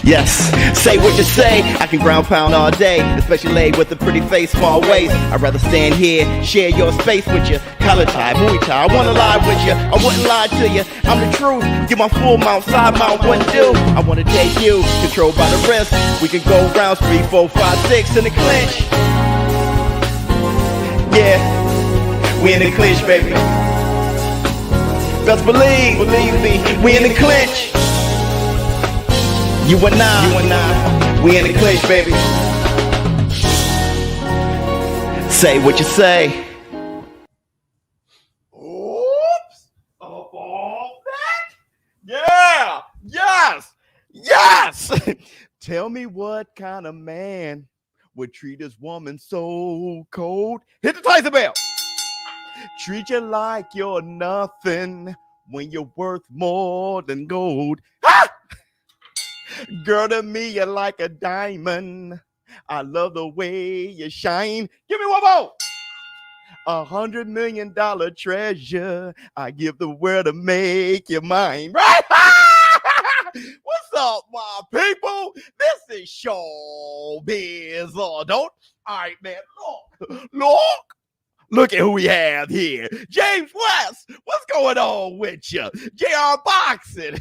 Yes, say what you say. I can ground pound all day, especially laid with a pretty face, small waist. I'd rather stand here, share your space with you. Collar tie, Muay Thai, I wanna lie with you. I wouldn't lie to you. I'm the truth. Get my full mount, side mount, what do? I wanna take you, controlled by the wrist. We can go rounds 3, 4, 5, 6 in the clinch. Yeah, we in the clinch, baby. Best believe me, we in the clinch. You and I, we in the clinch, baby. Say what you say. Oops! Up all that? Yeah! Yes! Tell me what kind of man would treat his woman so cold. Hit the Tyson bell. Treat you like you're nothing when you're worth more than gold. Ah! Girl, to me, you're like a diamond. I love the way you shine. Give me one more. $100 million treasure. I give the world to make you mine. Right? What's up, my people? This is ShowBizz. Don't. All right, man. Look at who we have here. James West. What's going on with you? JR Boxing.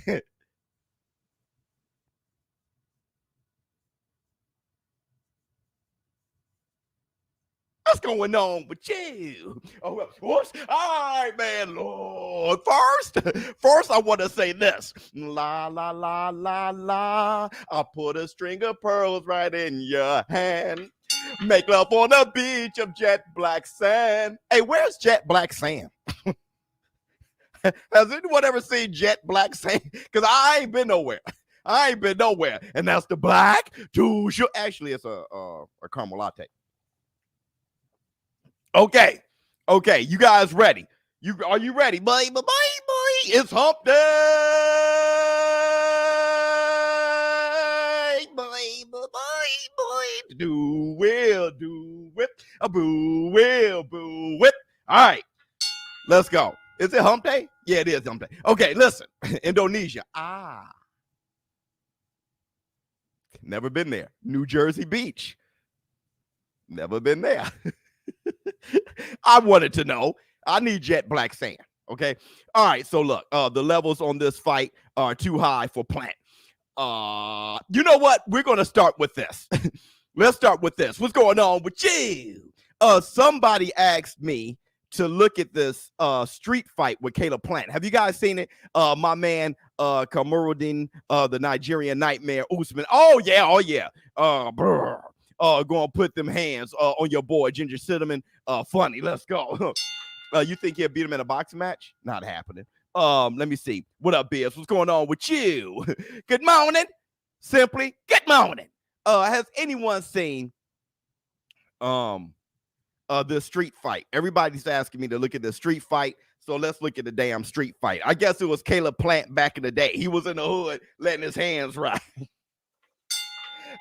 What's going on with you? Oh, whoops. All right, man. Lord, first, I want to say this. La, la, la, la, la. I put a string of pearls right in your hand. Make love on the beach of jet black sand. Hey, where's jet black sand? Has anyone ever seen jet black sand? Because I ain't been nowhere. And that's the black too. Actually, it's a caramel latte. Okay. You guys ready? Are you ready? Boy. It's hump day. Boy. Do whip. A boo whip. All right. Let's go. Is it hump day? Yeah, it is hump day. Okay, listen. Indonesia. Never been there. New Jersey Beach. Never been there. I wanted to know. I need jet black sand. Okay. All right. So look, the levels on this fight are too high for Plant. You know what? We're gonna start with this. Let's start with this. What's going on with you? Somebody asked me to look at this street fight with Caleb Plant. Have you guys seen it? My man Kamaruddin, the Nigerian Nightmare Usman. Oh yeah. Gonna put them hands on your boy Ginger Cinnamon. Funny. Let's go. You think he'll beat him in a boxing match? Not happening. Let me see. What up, Biz? What's going on with you? Good morning. Simply good morning. Has anyone seen this street fight? Everybody's asking me to look at the street fight. So let's look at the damn street fight. I guess it was Caleb Plant back in the day. He was in the hood letting his hands ride.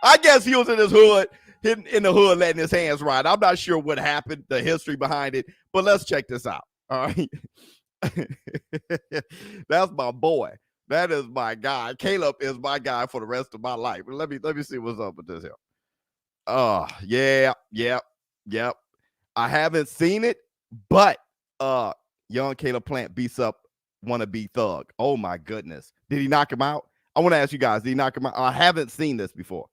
I guess he was in his hood, in the hood, letting his hands ride. I'm not sure what happened, the history behind it, but let's check this out. All right. That's my boy. That is my guy. Caleb is my guy for the rest of my life. Let me see what's up with this here. Yep. I haven't seen it, but young Caleb Plant beats up wannabe Thug. Oh my goodness. Did he knock him out? I want to ask you guys, did he knock him out? I haven't seen this before.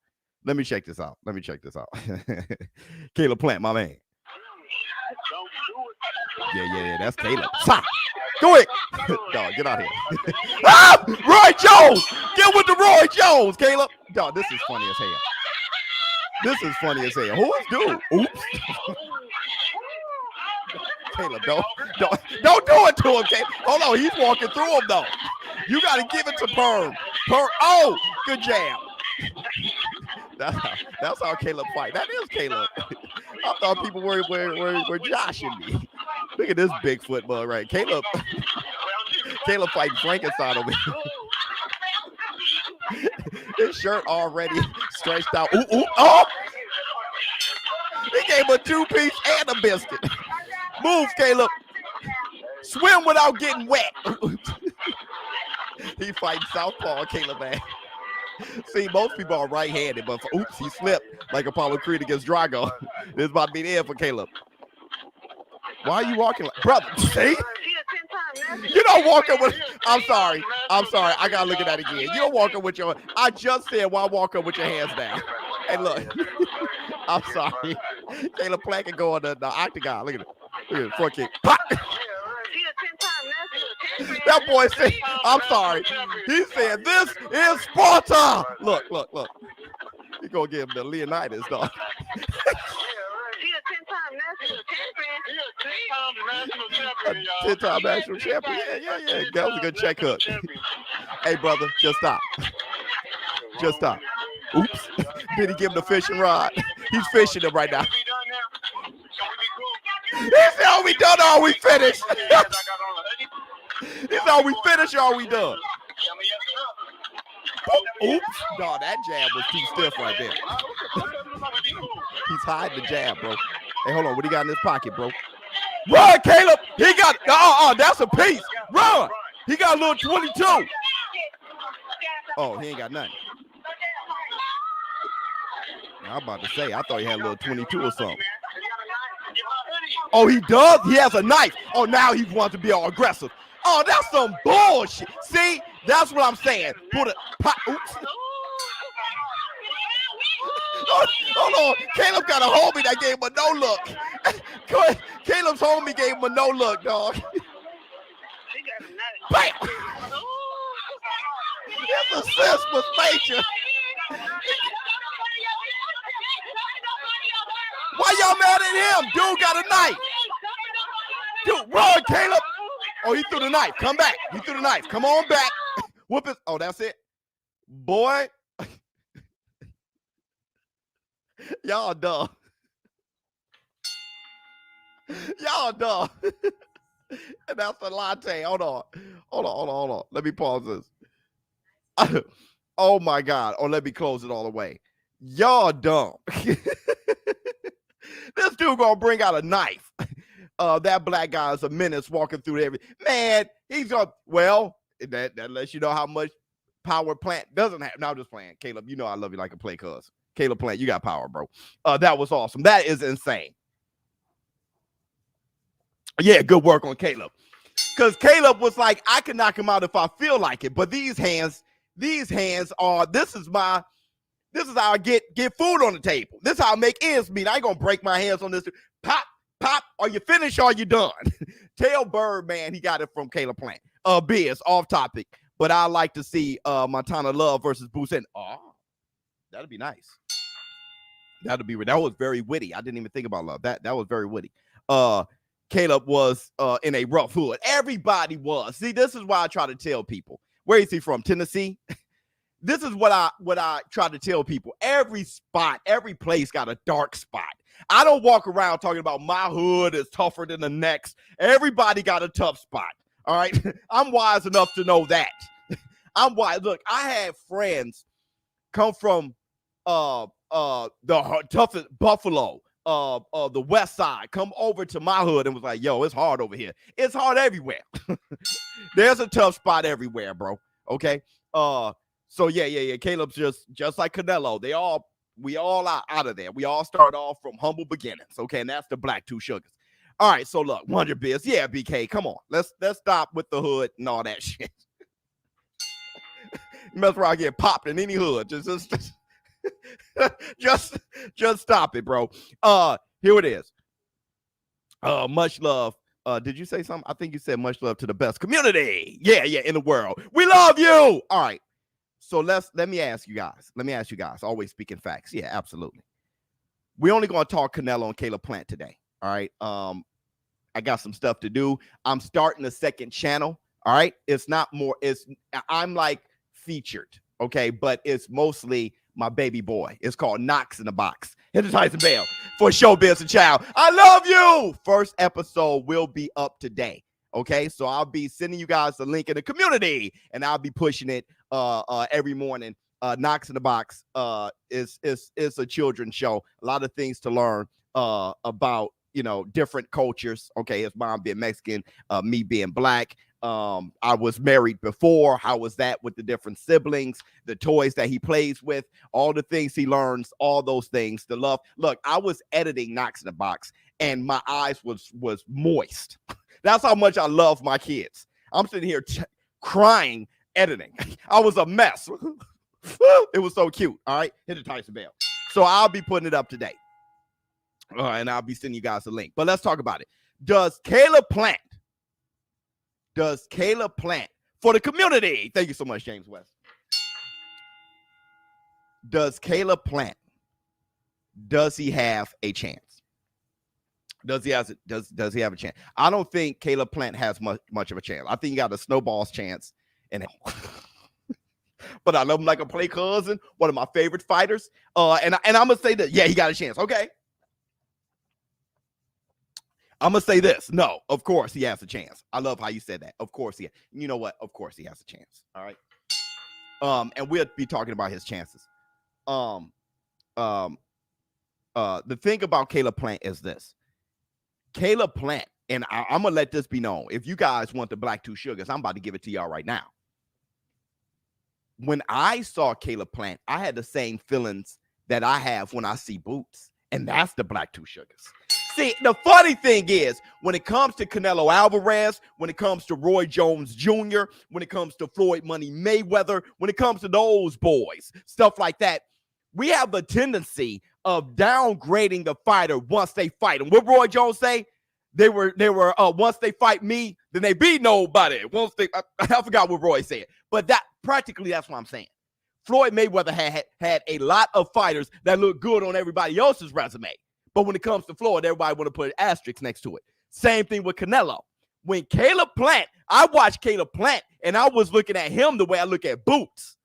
Let me check this out. Caleb Plant, my man. Yeah, that's Caleb. Stop. Go ahead. Dog, get out of here. Roy Jones. Get with the Roy Jones, Caleb. Dog, this is funny as hell. Who is dude? Oops. Caleb, don't do it to him, Caleb. Hold on, he's walking through him, though. You got to give it to Perm. Oh, good jab. That's how Caleb fight. That is Caleb. I thought people were joshing me. Look at this Bigfoot bug, right? Caleb fighting Frankenstein over here. His shirt already stretched out. Ooh, oh! He gave him a 2-piece and a biscuit. Move, Caleb. Swim without getting wet. He fighting southpaw, Caleb, man. See, most people are right-handed, but oops, he slipped like Apollo Creed against Drago. This is about to be the end for Caleb. Why are you walking like, brother? See? You don't walk up with, I'm sorry. I gotta look at that again. You don't walk up with your, I just said why walk up with your hands down. Hey, look. I'm sorry. Caleb Plant can go on the octagon. Look at it. Look at it. Front kick. Pop. That boy said, I'm sorry. He said, this is Sparta. Look. You gonna give him the Leonidas, dog. A 10-time national champion. Yeah. That was a good check hook. Hey, brother, just stop. Just stop. Oops. Did he give him the fishing rod? He's fishing him right now. He said, are we done or are we finished? He said, are we finished or are we done? Oops. No, that jab was too stiff right there. He's hiding the jab, bro. Hey, hold on. What he got in his pocket, bro? Run, Caleb. He got, that's a piece. Run. He got a little 22. Oh, he ain't got nothing. I'm about to say, I thought he had a little 22 or something. Oh, he does? He has a knife. Oh, now he wants to be all aggressive. Oh, that's some bullshit. See, that's what I'm saying. Put a pop. Oops. Hold on. Caleb got a homie that gave him a no look. Caleb's homie gave him a no look, dog. Bam! His assist was major. Why y'all mad at him? Dude got a knife. Dude, run, Caleb. Oh, he threw the knife. Come back. He threw the knife. Come on back. Whoop it. Oh, that's it. Boy. Y'all dumb. Y'all dumb. And that's a latte. Hold on. Let me pause this. Oh, my God. Oh, let me close it all the way. Y'all dumb. This dude gonna bring out a knife. That black guy is a menace walking through everything. Man, he's gonna, well, that lets you know how much power Plant doesn't have. No, I'm just playing. Caleb, you know I love you like a play cuz. Caleb Plant, you got power, bro. That was awesome. That is insane. Yeah, good work on Caleb. Because Caleb was like, I can knock him out if I feel like it. But these hands are, this is how I get food on the table. This is how I make ends meet. I ain't gonna break my hands on this. Pop. Are you finished or are you done? Tell Bird, man, he got it from Caleb Plant. Biz, off topic. But I like to see Montana Love versus Boosin. Oh, that'd be nice. That was very witty. I didn't even think about Love. That was very witty. Caleb was in a rough hood. Everybody was. See, this is why I try to tell people. Where is he from? Tennessee? This is what I try to tell people. Every spot, every place got a dark spot. I don't walk around talking about my hood is tougher than the next. Everybody got a tough spot. All right. I'm wise enough to know that. I'm wise. Look, I had friends come from the toughest Buffalo, the West Side, come over to my hood and was like, yo, it's hard over here. It's hard everywhere. There's a tough spot everywhere, bro. Okay. So yeah. Caleb's just like Canelo. We all are out of there. We all start off from humble beginnings. Okay, and that's the black two sugars. All right, so look, Wonder Biz. Yeah, BK, come on. Let's stop with the hood and all that shit. You mess around get popped in any hood. Just stop it, bro. Here it is. Much love. Did you say something? I think you said much love to the best community. Yeah, in the world. We love you. All right. So let me ask you guys. Always speaking facts. Yeah, absolutely. We're only going to talk Canelo and Caleb Plant today. All right. I got some stuff to do. I'm starting a second channel. All right. It's not more. I'm like featured. Okay. But it's mostly my baby boy. It's called Knox in the Box. Hit the Tyson Bell for ShowBizz and Child. I love you. First episode will be up today. Okay, so I'll be sending you guys the link in the community, and I'll be pushing it every morning. Knox in the Box is a children's show. A lot of things to learn about, different cultures. Okay, his mom being Mexican, me being black. I was married before. How was that with the different siblings, the toys that he plays with, all the things he learns, all those things, the love. Look, I was editing Knox in the Box and my eyes was moist. That's how much I love my kids. I'm sitting here crying, editing. I was a mess. It was so cute. All right, hit the Tyson bell. So I'll be putting it up today. And I'll be sending you guys a link. But let's talk about it. Does Caleb Plant for the community? Thank you so much, James West. Does Caleb Plant, does he have a chance? Does he have a chance? I don't think Caleb Plant has much of a chance. I think he got a snowball's chance. But I love him like a play cousin, one of my favorite fighters. And I'm gonna say that, yeah, he got a chance. Okay. I'm gonna say this. No, of course he has a chance. I love how you said that. Of course you know what? Of course he has a chance. All right. And we'll be talking about his chances. The thing about Caleb Plant is this. Caleb Plant, and I'm gonna let this be known. If you guys want the Black Two Sugars, I'm about to give it to y'all right now. When I saw Caleb Plant, I had the same feelings that I have when I see Boots, and that's the Black Two Sugars. See, the funny thing is, when it comes to Canelo Alvarez, when it comes to Roy Jones Jr., when it comes to Floyd Money Mayweather, when it comes to those boys, stuff like that, we have a tendency of downgrading the fighter once they fight. And what Roy Jones say? They were once they fight me, then they beat nobody. Once I forgot what Roy said, but that's what I'm saying. Floyd Mayweather had a lot of fighters that look good on everybody else's resume. But when it comes to Floyd, everybody want to put an asterisk next to it. Same thing with Canelo. When Caleb Plant, I watched Caleb Plant, and I was looking at him the way I look at Boots.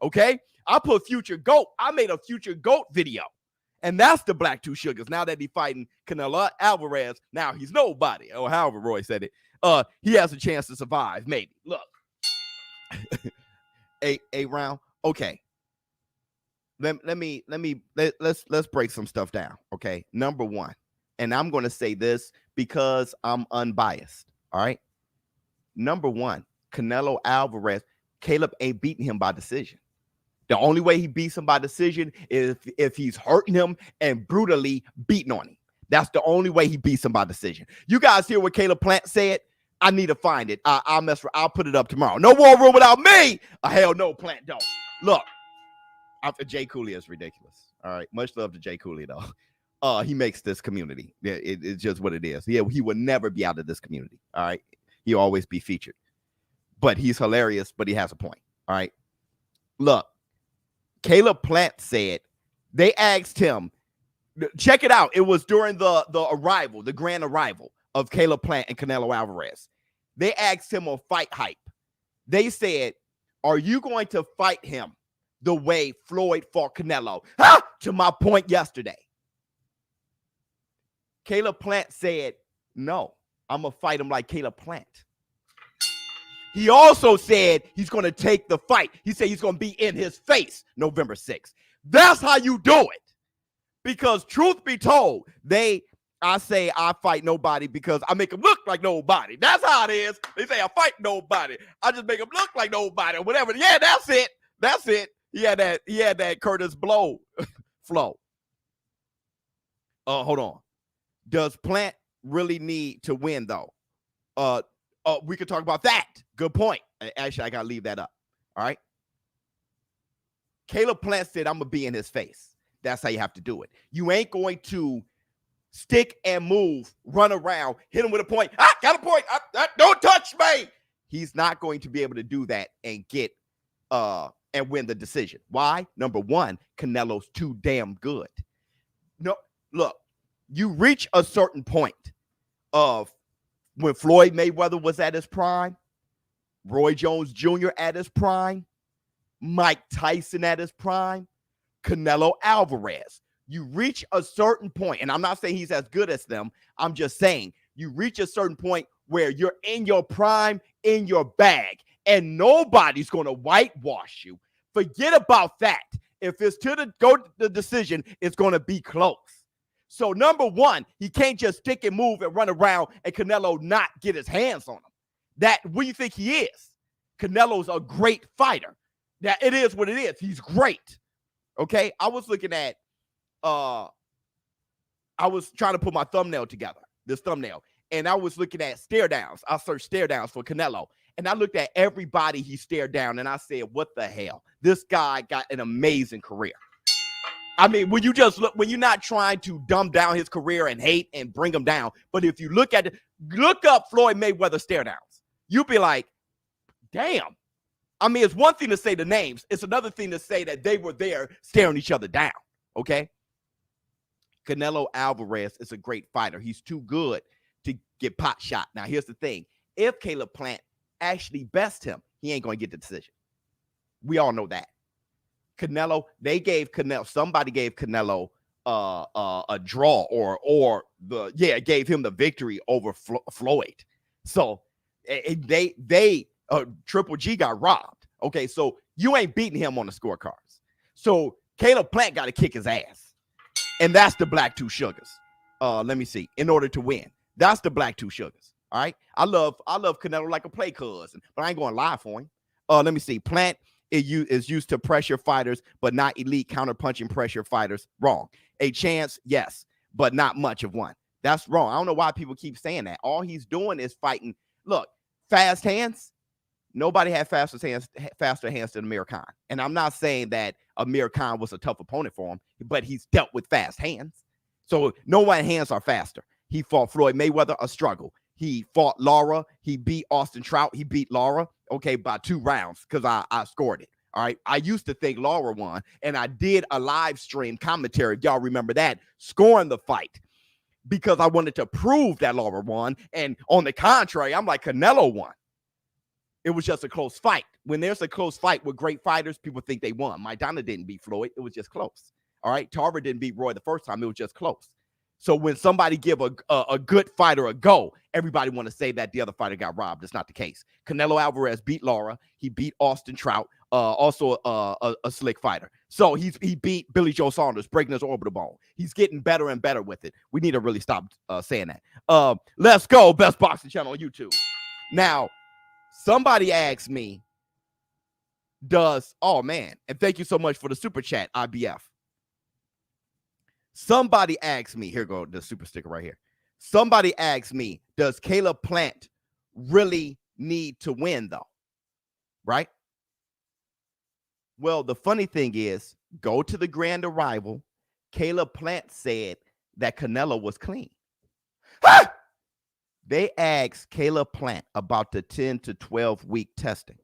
Okay? I put Future GOAT. I made a Future GOAT video. And that's the Black Two Sugars. Now that he's fighting Canelo Alvarez, now he's nobody. Or however Roy said it. He has a chance to survive, maybe. Look. a round. Okay. Let's break some stuff down. Okay. Number one, and I'm going to say this because I'm unbiased. All right. Number one, Canelo Alvarez, Caleb ain't beating him by decision. The only way he beats him by decision is if he's hurting him and brutally beating on him. That's the only way he beats him by decision. You guys hear what Caleb Plant said? I need to find it. I'll put it up tomorrow. No war room without me. Hell no, Plant don't. Look. Jay Cooley is ridiculous. All right. Much love to Jay Cooley, though. He makes this community. It's just what it is. He will never be out of this community. All right. He'll always be featured. But he's hilarious, but he has a point. All right. Look, Caleb Plant said, they asked him, check it out. It was during the grand arrival of Caleb Plant and Canelo Alvarez. They asked him on Fight Hype. They said, are you going to fight him the way Floyd fought Canelo? To my point yesterday. Caleb Plant said, no, I'm going to fight him like Caleb Plant. He also said he's going to take the fight. He said he's going to be in his face November 6th. That's how you do it. Because truth be told, I say I fight nobody because I make them look like nobody. That's how it is. They say I fight nobody. I just make them look like nobody or whatever. Yeah, that's it. That's it. He had that Curtis Blow flow. Hold on. Does Plant really need to win, though? We could talk about that. Good point. Actually, I got to leave that up. All right. Caleb Plant said, I'm going to be in his face. That's how you have to do it. You ain't going to stick and move, run around, hit him with a point. Got a point. Don't touch me. He's not going to be able to do that and get and win the decision. Why? Number one, Canelo's too damn good. No, look, you reach a certain point of when Floyd Mayweather was at his prime, Roy Jones Jr. at his prime, Mike Tyson at his prime, Canelo Alvarez. You reach a certain point, and I'm not saying he's as good as them. I'm just saying you reach a certain point where you're in your prime, in your bag, and nobody's going to whitewash you. Forget about that. If it's to the decision, it's going to be close. So number one, he can't just stick and move and run around and Canelo not get his hands on him. That what do you think he is? Canelo's a great fighter. That it is what it is. He's great. Okay. I was looking at I was trying to put my thumbnail together, this thumbnail, and I was looking at stare downs. I searched stare downs for Canelo, and I looked at everybody he stared down, and I said, what the hell? This guy got an amazing career. I mean, when you just look, when you're not trying to dumb down his career and hate and bring him down, but if you look at it, look up Floyd Mayweather stare downs, you'll be like, damn. I mean, it's one thing to say the names. It's another thing to say that they were there staring each other down, okay? Canelo Alvarez is a great fighter. He's too good to get pot shot. Now, here's the thing. If Caleb Plant actually bests him, he ain't going to get the decision. We all know that. Canelo, somebody gave Canelo a draw gave him the victory over Floyd. So Triple G got robbed. Okay, so you ain't beating him on the scorecards. So Caleb Plant got to kick his ass. And that's the black two sugars. Let me see. In order to win. That's the black two sugars. All right. I love Canelo like a play cousin, but I ain't going to lie for him. Let me see. Plant is used to pressure fighters, but not elite counter-punching pressure fighters. Wrong. A chance, yes, but not much of one. That's wrong. I don't know why people keep saying that. All he's doing is fighting. Look, fast hands. Nobody had faster hands than Amir Khan. And I'm not saying that Amir Khan was a tough opponent for him, but he's dealt with fast hands. So no one's hands are faster. He fought Floyd Mayweather, a struggle. He fought Lara. He beat Austin Trout. He beat Lara, okay, by 2 rounds because I scored it. All right. I used to think Lara won, and I did a live stream commentary. If y'all remember that, scoring the fight because I wanted to prove that Lara won. And on the contrary, I'm like, Canelo won. It was just a close fight. When there's a close fight with great fighters, people think they won. Maidana didn't beat Floyd. It was just close. All right. Tarver didn't beat Roy the first time. It was just close. So when somebody give a good fighter a go, everybody want to say that the other fighter got robbed. It's not the case. Canelo Alvarez beat Lara. He beat Austin Trout, also a slick fighter. So he beat Billy Joe Saunders, breaking his orbital bone. He's getting better and better with it. We need to really stop saying that. Let's go. Best Boxing Channel on YouTube. Now, somebody asked me, oh man, and thank you so much for the super chat, IBF. Somebody asked me, here go the super sticker right here. Somebody asked me, does Caleb Plant really need to win though? Right? Well, the funny thing is, go to the grand arrival. Caleb Plant said that Canelo was clean. Ah! They asked Caleb Plant about the 10 to 12 week testing.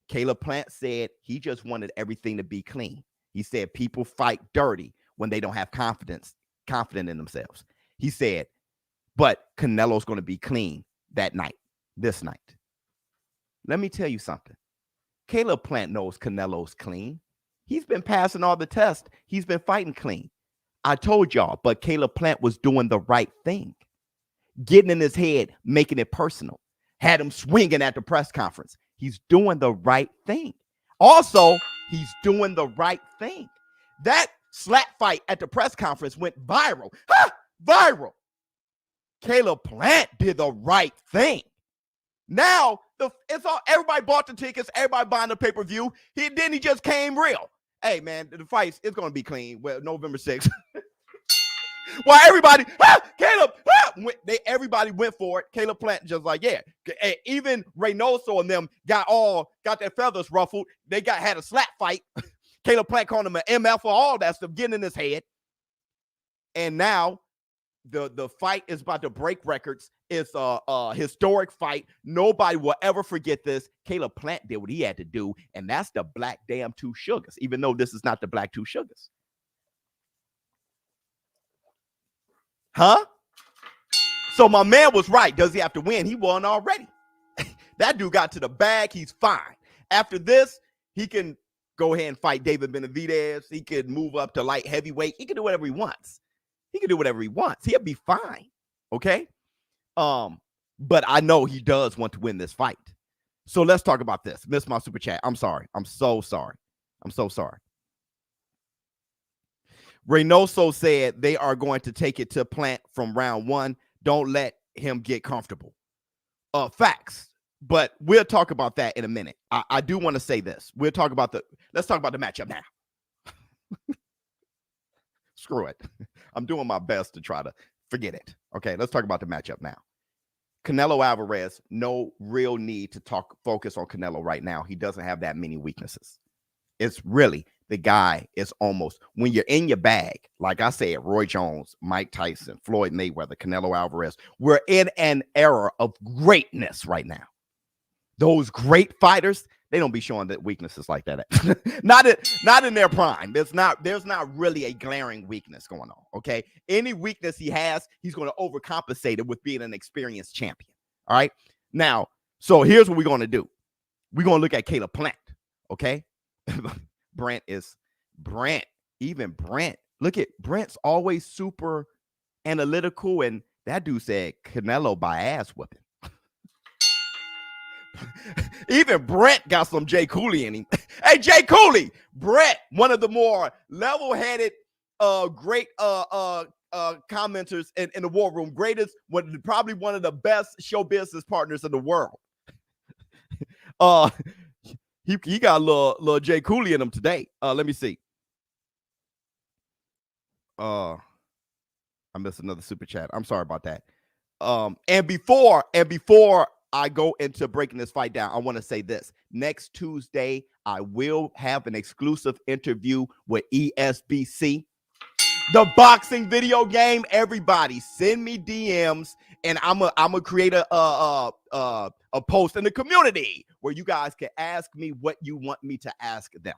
Caleb Plant said he just wanted everything to be clean. He said people fight dirty when they don't have confident in themselves. He said, but Canelo's going to be clean that night, this night. Let me tell you something. Caleb Plant knows Canelo's clean. He's been passing all the tests. He's been fighting clean. I told y'all, but Caleb Plant was doing the right thing. Getting in his head, making it personal. Had him swinging at the press conference. He's doing the right thing. Also, he's doing the right thing. That slap fight at the press conference went viral. Viral. Caleb Plant did the right thing. Now, everybody bought the tickets. Everybody buying the pay-per-view. Then he just came real. Hey, man, the fight is going to be clean. Well, November 6th. Well, everybody, Caleb, everybody went for it. Caleb Plant just like, yeah. Even Reynoso and them got their feathers ruffled. They had a slap fight. Caleb Plant called him an MF for all that stuff, getting in his head. And now the fight is about to break records. It's a historic fight. Nobody will ever forget this. Caleb Plant did what he had to do, and that's the black damn 2 sugars, even though this is not the black 2 sugars. Huh? So my man was right. Does he have to win? He won already. That dude got to the bag. He's fine. After this, he can go ahead and fight David Benavidez. He could move up to light heavyweight. He can do whatever he wants. He'll be fine. Okay? But I know he does want to win this fight. So let's talk about this. Missed my super chat. I'm sorry. I'm so sorry. Reynoso said they are going to take it to Plant from round 1. Don't let him get comfortable. Facts. But we'll talk about that in a minute. I do want to say this. Let's talk about the matchup now. Screw it. I'm doing my best to try to forget it. Okay, let's talk about the matchup now. Canelo Alvarez, no real need to focus on Canelo right now. He doesn't have that many weaknesses. It's really, the guy is almost, when you're in your bag, like I said, Roy Jones, Mike Tyson, Floyd Mayweather, Canelo Alvarez, we're in an era of greatness right now. Those great fighters, they don't be showing that weaknesses like that. not in their prime. There's not really a glaring weakness going on. Okay. Any weakness he has, he's going to overcompensate it with being an experienced champion. All right. Now, so here's what we're going to do. We're going to look at Caleb Plant. Okay. Brent. Look at Brent's always super analytical. And that dude said Canelo by ass whipping. Even Brent got some Jay Cooley in him. Hey, Jay Cooley, Brent, one of the more level-headed, great commenters in the war room, probably one of the best show business partners in the world. He got a little Jay Cooley in him today. Let me see. I missed another super chat. I'm sorry about that. And before I go into breaking this fight down, I want to say this. Next Tuesday, I will have an exclusive interview with ESBC, the boxing video game. Everybody, send me DMs, and I'm gonna create a post in the community where you guys can ask me what you want me to ask them.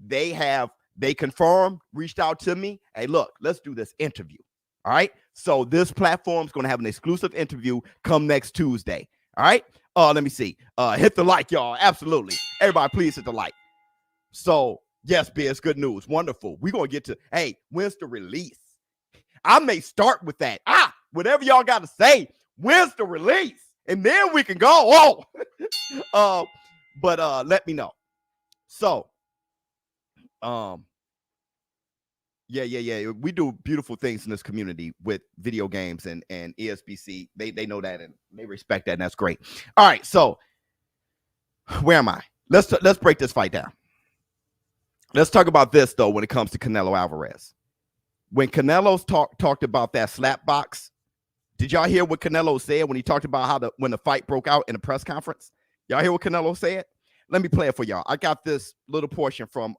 They confirmed, reached out to me. Hey, look, let's do this interview. All right. So this platform is going to have an exclusive interview come next Tuesday. All right. Let me see. Hit the like, y'all. Absolutely. Everybody, please hit the like. So, yes, Biz, good news. Wonderful. We're going to get to, hey, when's the release? I may start with that. Whatever y'all got to say, when's the release? And then we can go. But let me know. So, yeah. We do beautiful things in this community with video games and ESBC. They know that and they respect that, and that's great. All right, so where am I? Let's break this fight down. Let's talk about this though. When it comes to Canelo Alvarez, when Canelo's talked about that slap box, did y'all hear what Canelo said when he talked about when the fight broke out in the press conference? Y'all hear what Canelo said? Let me play it for y'all. I got this little portion from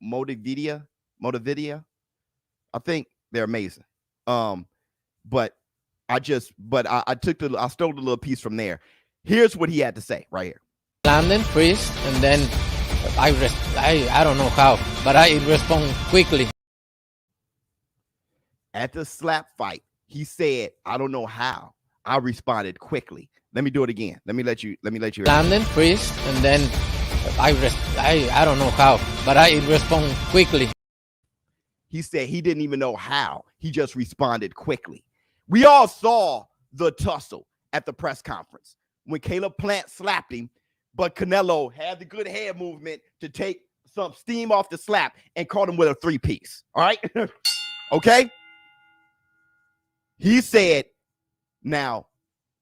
Motividia. I think they're amazing. But I stole the little piece from there. Here's what he had to say right here. Landing, freeze, and then I don't know how, but I respond quickly. At the slap fight, he said, I don't know how. I responded quickly. Let me do it again. Let me let you Landing, freeze, and then I don't know how, but I respond quickly. He said he didn't even know how. He just responded quickly. We all saw the tussle at the press conference when Caleb Plant slapped him, but Canelo had the good head movement to take some steam off the slap and caught him with a 3-piece. All right? Okay? He said, now,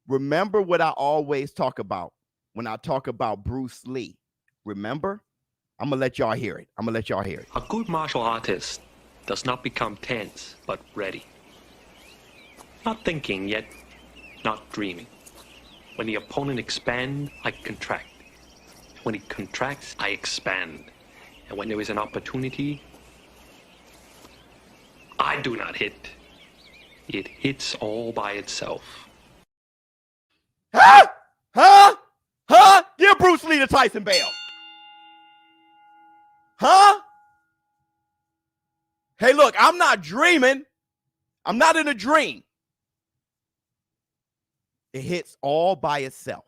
remember what I always talk about when I talk about Bruce Lee. Remember? I'm going to let y'all hear it. A good martial artist does not become tense, but ready. Not thinking, yet not dreaming. When the opponent expands, I contract. When it contracts, I expand. And when there is an opportunity, I do not hit. It hits all by itself. Huh? Give Bruce Lee the Tyson bell. Huh? Hey, look, I'm not dreaming. I'm not in a dream. It hits all by itself.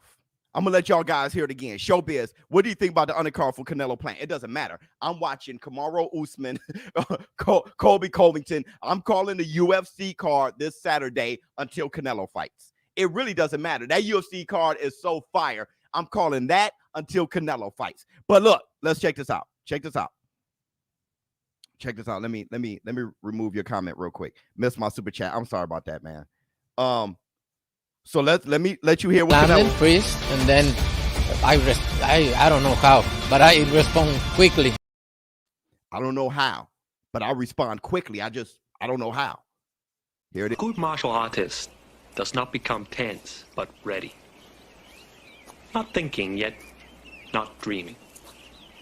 I'm going to let y'all guys hear it again. ShowBizz, what do you think about the undercard for Canelo Plant? It doesn't matter. I'm watching Kamaru Usman, Colby Covington. I'm calling the UFC card this Saturday until Canelo fights. It really doesn't matter. That UFC card is so fire. I'm calling that until Canelo fights. But look, let's check this out. check this out. Let me remove your comment real quick. Missed my super chat. I'm sorry about that, man. So let me let you hear what landed, freeze, and then I don't know how, but I respond quickly. I don't know how, but I respond quickly. I don't know how. Here it is. A good martial artist does not become tense, but ready. Not thinking, yet not dreaming.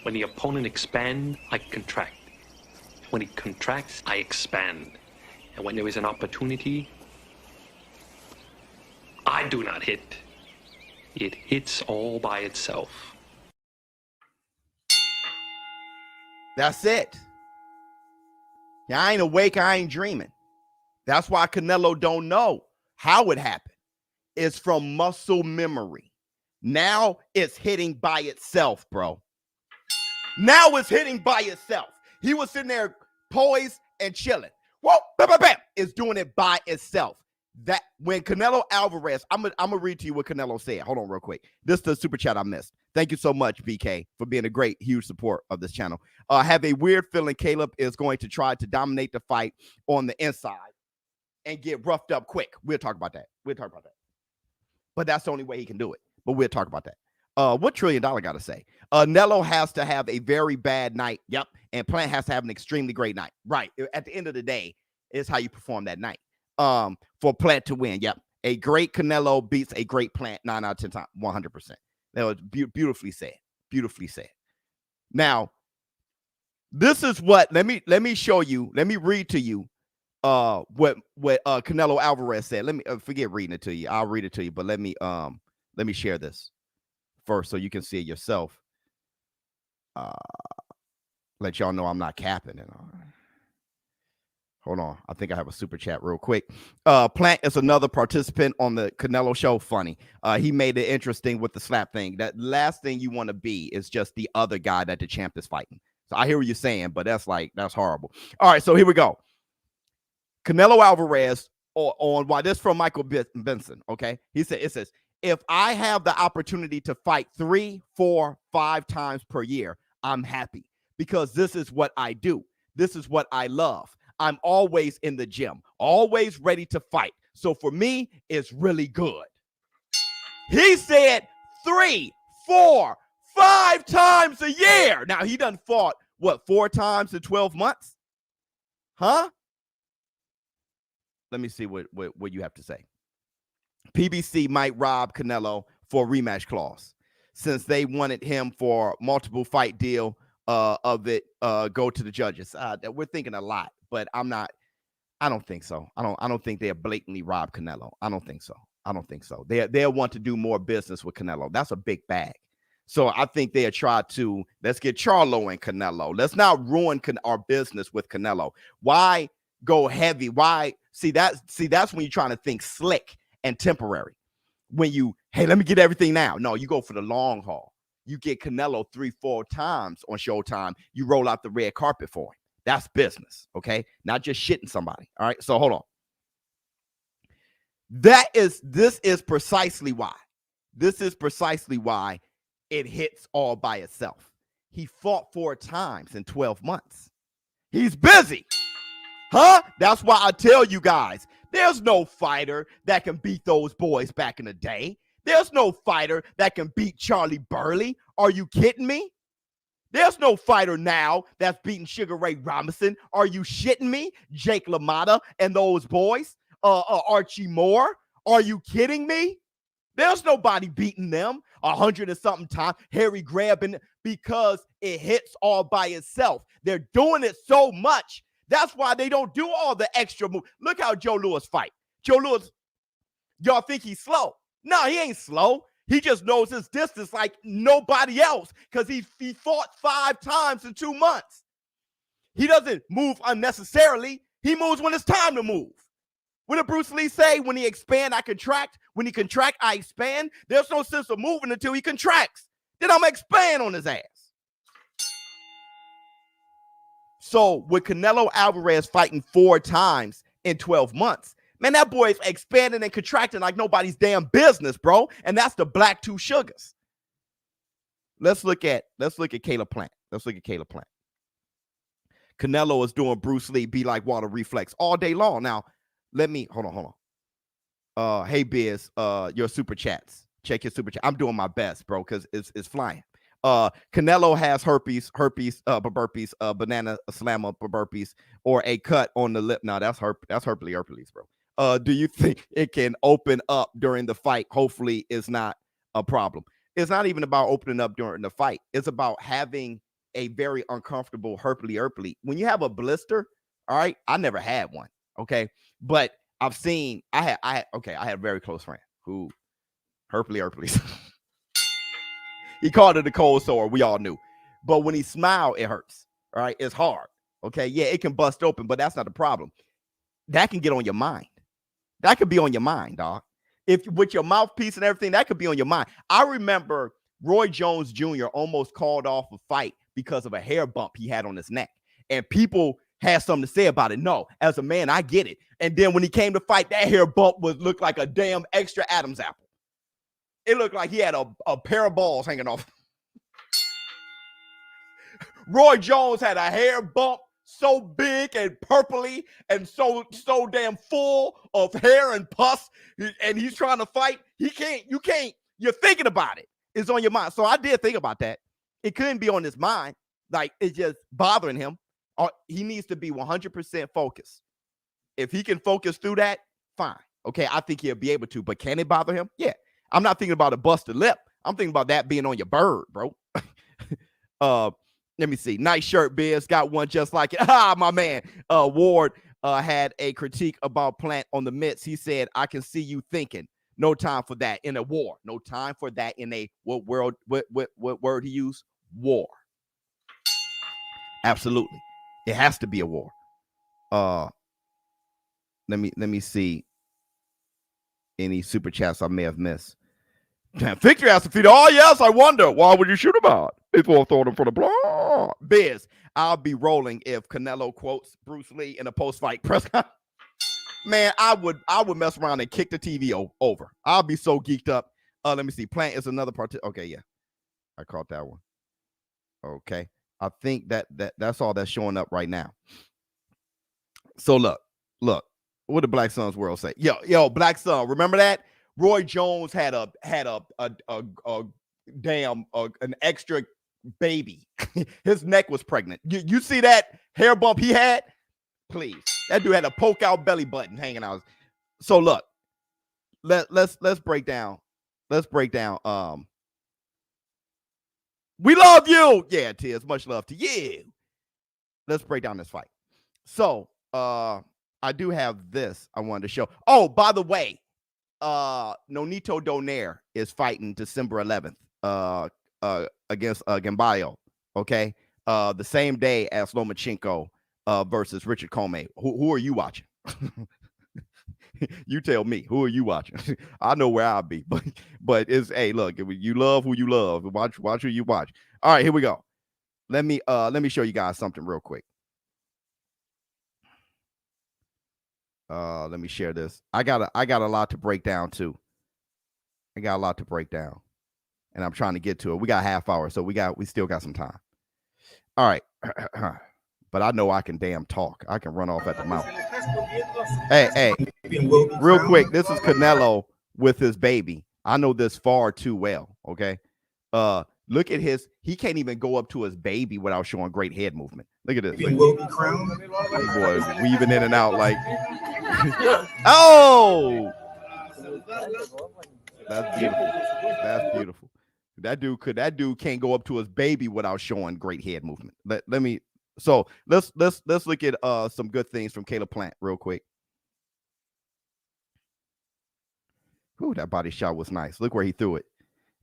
When the opponent expands, I contract. When it contracts, I expand. And when there is an opportunity, I do not hit. It hits all by itself. That's it. Yeah, I ain't awake, I ain't dreaming. That's why Canelo don't know how it happened. It's from muscle memory. Now it's hitting by itself, bro. Now it's hitting by itself. He was sitting there poised and chilling. Whoa, bam, bam, bam. It's doing it by itself. That when Canelo Alvarez, I'm gonna read to you what Canelo said. Hold on real quick. This is the super chat I missed. Thank you so much, BK, for being a great, huge support of this channel. I have a weird feeling Caleb is going to try to dominate the fight on the inside and get roughed up quick. We'll talk about that. But that's the only way he can do it. But we'll talk about that. What $1 trillion got to say? Nello has to have a very bad night. Yep. And Plant has to have an extremely great night. Right. At the end of the day, is how you perform that night. For Plant to win. Yep. A great Canelo beats a great Plant 9 out of 10 times, 100%. That was beautifully said. Beautifully said. Now, this is what let me show you. Let me read to you what Canelo Alvarez said. Let me forget reading it to you. I'll read it to you, but let me share this first so you can see it yourself. Let y'all know I'm not capping it. Hold on. I think I have a super chat real quick. Plant is another participant on the Canelo show. Funny. He made it interesting with the slap thing. That last thing you want to be is just the other guy that the champ is fighting. So I hear what you're saying, but that's horrible. All right, so here we go. Canelo Alvarez on why this from Michael Benson. Okay. It says, if I have the opportunity to fight 3, 4, 5 times per year, I'm happy because this is what I do. This is what I love. I'm always in the gym, always ready to fight. So for me, it's really good. He said 3, 4, 5 times a year. Now he done fought, what, 4 times in 12 months? Huh? Let me see what you have to say. PBC might rob Canelo for a rematch clause since they wanted him for multiple fight deal of it go to the judges. We're thinking a lot, but I don't think so. I don't think they'll blatantly rob Canelo. I don't think so. They'll want to do more business with Canelo. That's a big bag. So I think they'll try to, let's get Charlo and Canelo. Let's not ruin our business with Canelo. Why go heavy? Why? See, that's when you're trying to think slick and temporary. When you, hey, let me get everything now. No, you go for the long haul. You get Canelo 3, 4 times on Showtime. You roll out the red carpet for him. That's business, okay? Not just shitting somebody. All right, so hold on. This is precisely why. This is precisely why it hits all by itself. He fought 4 times in 12 months. He's busy. Huh? That's why I tell you guys, there's no fighter that can beat those boys back in the day. There's no fighter that can beat Charlie Burley. Are you kidding me? There's no fighter now that's beating Sugar Ray Robinson. Are you shitting me? Jake LaMotta and those boys. Archie Moore. Are you kidding me? There's nobody beating them 100 and something times. Harry grabbing because it hits all by itself. They're doing it so much. That's why they don't do all the extra moves. Look how Joe Louis fight. Joe Louis, y'all think he's slow? No, he ain't slow. He just knows his distance like nobody else because he fought 5 times in 2 months. He doesn't move unnecessarily. He moves when it's time to move. What did Bruce Lee say? When he expand, I contract. When he contract, I expand. There's no sense of moving until he contracts. Then I'm going to expand on his ass. So with Canelo Alvarez fighting 4 times in 12 months, man, that boy is expanding and contracting like nobody's damn business, bro. And that's the black 2 sugars. Let's look at Caleb Plant. Canelo is doing Bruce Lee be like water reflex all day long. Now, hold on. Hey Biz, your super chats. Check your super chat. I'm doing my best, bro, because it's flying. Canelo has burpees, banana slammer burpees, or a cut on the lip. Now that's herpes, bro. Do you think it can open up during the fight? Hopefully it's not a problem. It's not even about opening up during the fight. It's about having a very uncomfortable herpes. When you have a blister, all right, I never had one, okay? But I've seen, I had a very close friend who herpes. He called it a cold sore. We all knew. But when he smiled, it hurts. All right. It's hard. Okay. Yeah, it can bust open, but that's not the problem. That can get on your mind. That could be on your mind, dog. If with your mouthpiece and everything, that could be on your mind. I remember Roy Jones Jr. almost called off a fight because of a hair bump he had on his neck. And people had something to say about it. No, as a man, I get it. And then when he came to fight, that hair bump looked like a damn extra Adam's apple. It looked like he had a pair of balls hanging off. Roy Jones had a hair bump so big and purpley and so damn full of hair and pus, and he's trying to fight. You can't. You're thinking about it. It's on your mind. So I did think about that. It couldn't be on his mind. Like, it's just bothering him. Or he needs to be 100% focused. If he can focus through that, fine. Okay, I think he'll be able to. But can it bother him? Yeah. I'm not thinking about a busted lip. I'm thinking about that being on your bird, bro. Let me see. Nice shirt, Biz. Got one just like it. My man. Ward had a critique about Plant on the mitts. He said, I can see you thinking. No time for that in a war. No time for that in a what word he used? War. Absolutely. It has to be a war. Let me see any super chats I may have missed. Damn, Victory has to feed. Oh, yes, I wonder. Why would you shoot him out? Before throwing him for the block. Biz, I'll be rolling if Canelo quotes Bruce Lee in a post-fight press conference. Man, I would mess around and kick the TV over. I'll be so geeked up. Let me see. Plant is another part. Okay, yeah. I caught that one. Okay. I think that's all that's showing up right now. So look. What did Black Sun's World say? Yo, Black Sun, remember that? Roy Jones had an extra baby. His neck was pregnant. You see that hair bump he had? Please. That dude had a poke out belly button hanging out. So look, let's break down. Let's break down. We love you. Yeah, Tiz. Much love to you. Let's break down this fight. So I do have this I wanted to show. Oh, by the way, Nonito Donaire is fighting December 11th against Gambayo. Okay. The same day as Lomachenko versus Richard Comey. Who are you watching? You tell me. Who are you watching? I know where I'll be, but it's, hey, look, you love who you love. Watch who you watch. All right, here we go. Let me show you guys something real quick. Let me share this. I got a lot to break down too. I got a lot to break down, and I'm trying to get to it. We got a half hour, so we still got some time. All right, but I know I can damn talk. I can run off at the mouth. Hey, real quick. This is Canelo with his baby. I know this far too well. Okay, look at his. He can't even go up to his baby without showing great head movement. Look at this. Boy, weaving in and out like. Oh, that's beautiful. That's beautiful. That dude can't go up to his baby without showing great head movement. Let's look at some good things from Caleb Plant real quick. Ooh, that body shot was nice. Look where he threw it.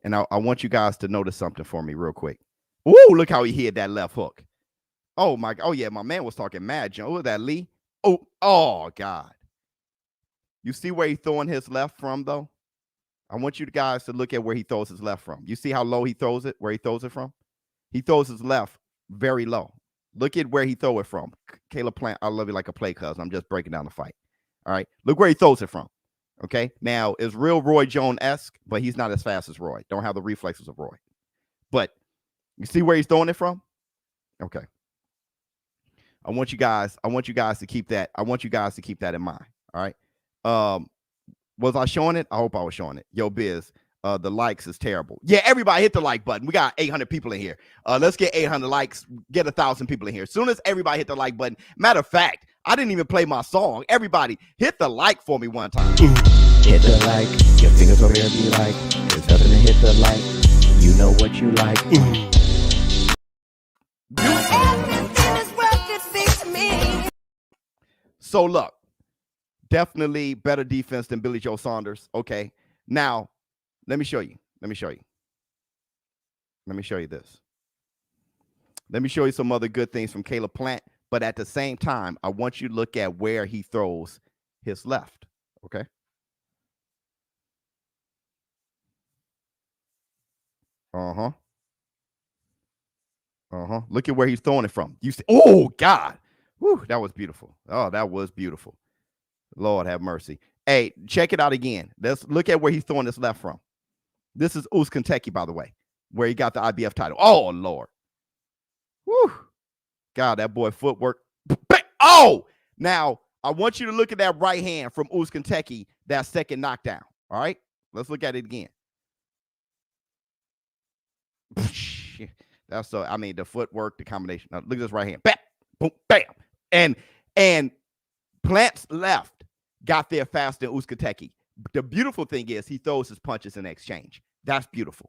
And I want you guys to notice something for me real quick. Ooh, look how he hit that left hook. Oh my, oh yeah, my man was talking mad, Joe. Was that Lee? Oh God. You see where he's throwing his left from, though? I want you guys to look at where he throws his left from. You see how low he throws it, where he throws it from? He throws his left very low. Look at where he throw it from. Caleb Plant, I love you like a play cousin. I'm just breaking down the fight. All right, look where he throws it from. Okay, now it's real Roy Jones-esque, but he's not as fast as Roy. Don't have the reflexes of Roy. But you see where he's throwing it from? Okay. I want you guys to keep that. I want you guys to keep that in mind. All right. Was I showing it? I hope I was showing it. Yo, Biz, the likes is terrible. Yeah, everybody hit the like button. We got 800 people in here. Let's get 800 likes, get 1,000 people in here. As soon as everybody hit the like button. Matter of fact, I didn't even play my song. Everybody hit the like for me one time. Hit the like, your fingers over here be like, there's nothing to hit the like, you know what you like. Everything is worth it, beats me. So look, definitely better defense than Billy Joe Saunders. Okay, now let me show you. Let me show you this. Let me show you some other good things from Caleb Plant. But at the same time, I want you to look at where he throws his left. Okay. Look at where he's throwing it from. You see, oh God. Whew, that was beautiful. Oh, that was beautiful. Lord have mercy. Hey, check it out again. Let's look at where he's throwing this left from. This is Kentucky, by the way, where he got the IBF title. Oh, Lord. Whew. God, that boy footwork. Oh, now I want you to look at that right hand from Kentucky, that second knockdown. All right, let's look at it again. That's so. I mean, the footwork, the combination. Now, look at this right hand. Bam, boom, bam, and Plant's left got there faster than Kentucky. The beautiful thing is he throws his punches in exchange. That's beautiful.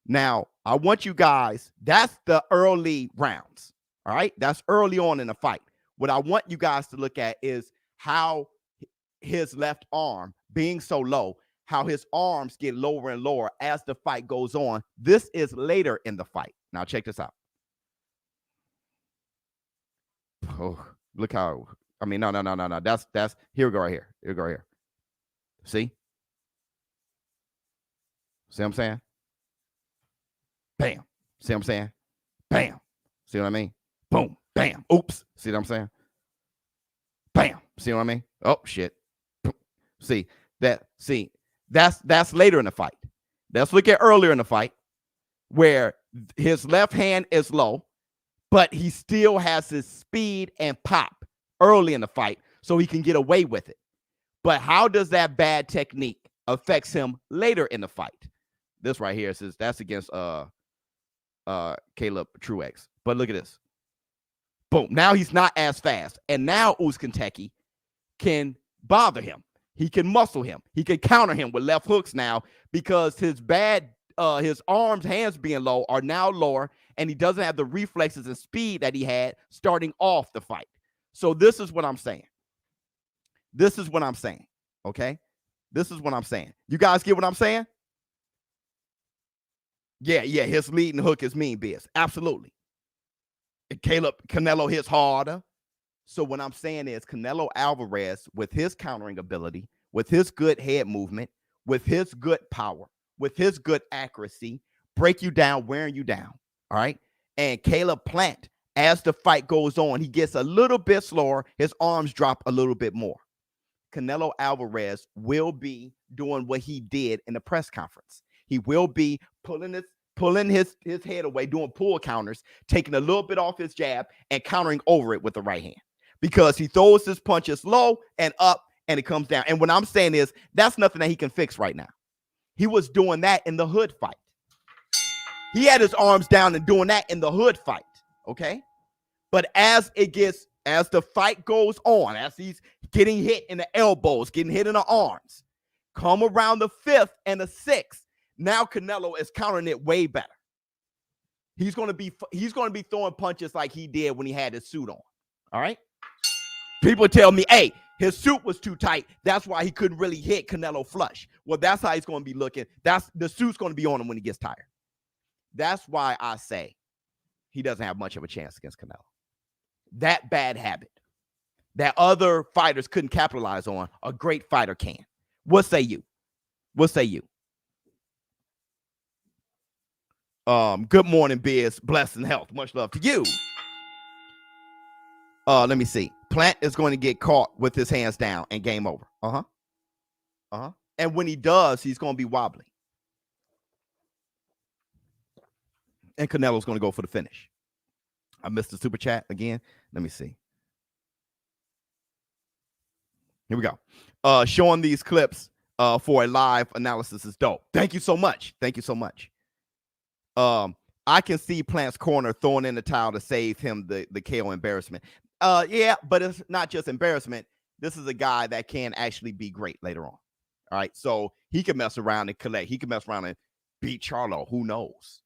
Now I want you guys. That's the early rounds. All right, that's early on in the fight. What I want you guys to look at is how his left arm being so low, how his arms get lower and lower as the fight goes on. This is later in the fight. Now check this out. Oh, look how, I mean, no. That's, here we go right here. Here we go right here. See? See what I'm saying? Bam. See what I'm saying? Bam. See what I mean? Boom. Bam. Oops. See what I'm saying? Bam. See what I mean? Oh, shit. See, that's later in the fight. Let's look at earlier in the fight where his left hand is low, but he still has his speed and pop early in the fight so he can get away with it. But how does that bad technique affects him later in the fight? This right here says that's against Caleb Truex. But look at this. Boom. Now he's not as fast. And now Kentucky can bother him. He can muscle him. He can counter him with left hooks now because his arms, hands being low are now lower, and he doesn't have the reflexes and speed that he had starting off the fight. So this is what I'm saying. This is what I'm saying. Okay? This is what I'm saying. You guys get what I'm saying? Yeah, his leading hook is mean biz. Absolutely. Canelo hits harder. So what I'm saying is Canelo Alvarez, with his countering ability, with his good head movement, with his good power, with his good accuracy, break you down, wearing you down. All right. And Caleb Plant, as the fight goes on, he gets a little bit slower. His arms drop a little bit more. Canelo Alvarez will be doing what he did in the press conference. He will be pulling his head away, doing pull counters, taking a little bit off his jab and countering over it with the right hand because he throws his punches low and up and it comes down. And what I'm saying is that's nothing that he can fix right now. He was doing that in the hood fight. He had his arms down and doing that in the hood fight. Okay. But as the fight goes on, as he's getting hit in the elbows, getting hit in the arms, come around the 5th and the 6th, now Canelo is countering it way better. He's going to be throwing punches like he did when he had his suit on. All right. People tell me, hey, his suit was too tight. That's why he couldn't really hit Canelo flush. Well, that's how he's going to be looking. The suit's going to be on him when he gets tired. That's why I say he doesn't have much of a chance against Canelo. That bad habit that other fighters couldn't capitalize on, a great fighter can. What say you? What say you? Good morning, Biz. Blessed and health. Much love to you. Let me see. Plant is going to get caught with his hands down and game over. And when he does, he's going to be wobbly. And Canelo's going to go for the finish. I missed the super chat again. Let me see. Here we go. Showing these clips for a live analysis is dope. Thank you so much. Thank you so much. I can see Plant's corner throwing in the towel to save him the KO embarrassment. Yeah, but it's not just embarrassment. This is a guy that can actually be great later on. All right, so he can mess around and collect. He can mess around and beat Charlo. Who knows?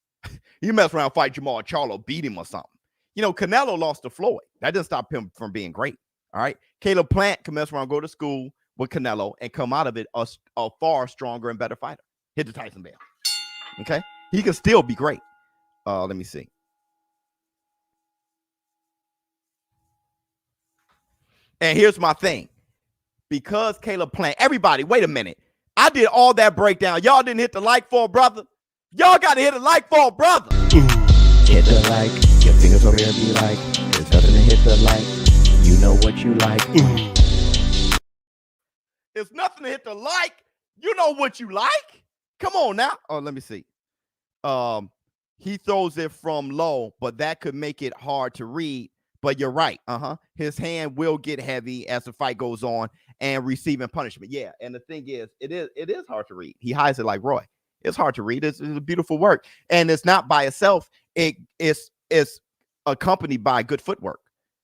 He mess around, fight Jamal Charlo, beat him or something. You know, Canelo lost to Floyd. That didn't stop him from being great. All right, Caleb Plant can mess around, go to school with Canelo, and come out of it a far stronger and better fighter. Hit the Tyson bell. Okay, he can still be great. Let me see. And here's my thing. Because Caleb Plant, everybody, wait a minute. I did all that breakdown. Y'all didn't hit the like for a brother. Y'all got to hit a like for a brother. Hit the like. Your fingers over here be like, there's nothing to hit the like. You know what you like. There's nothing to hit the like. You know what you like. Come on now. Oh, let me see. He throws it from low, but that could make it hard to read. But you're right. His hand will get heavy as the fight goes on and receiving punishment. Yeah, and the thing is, it is hard to read. He hides it like Roy. It's hard to read. It's a beautiful work, and it's not by itself. It's accompanied by good footwork.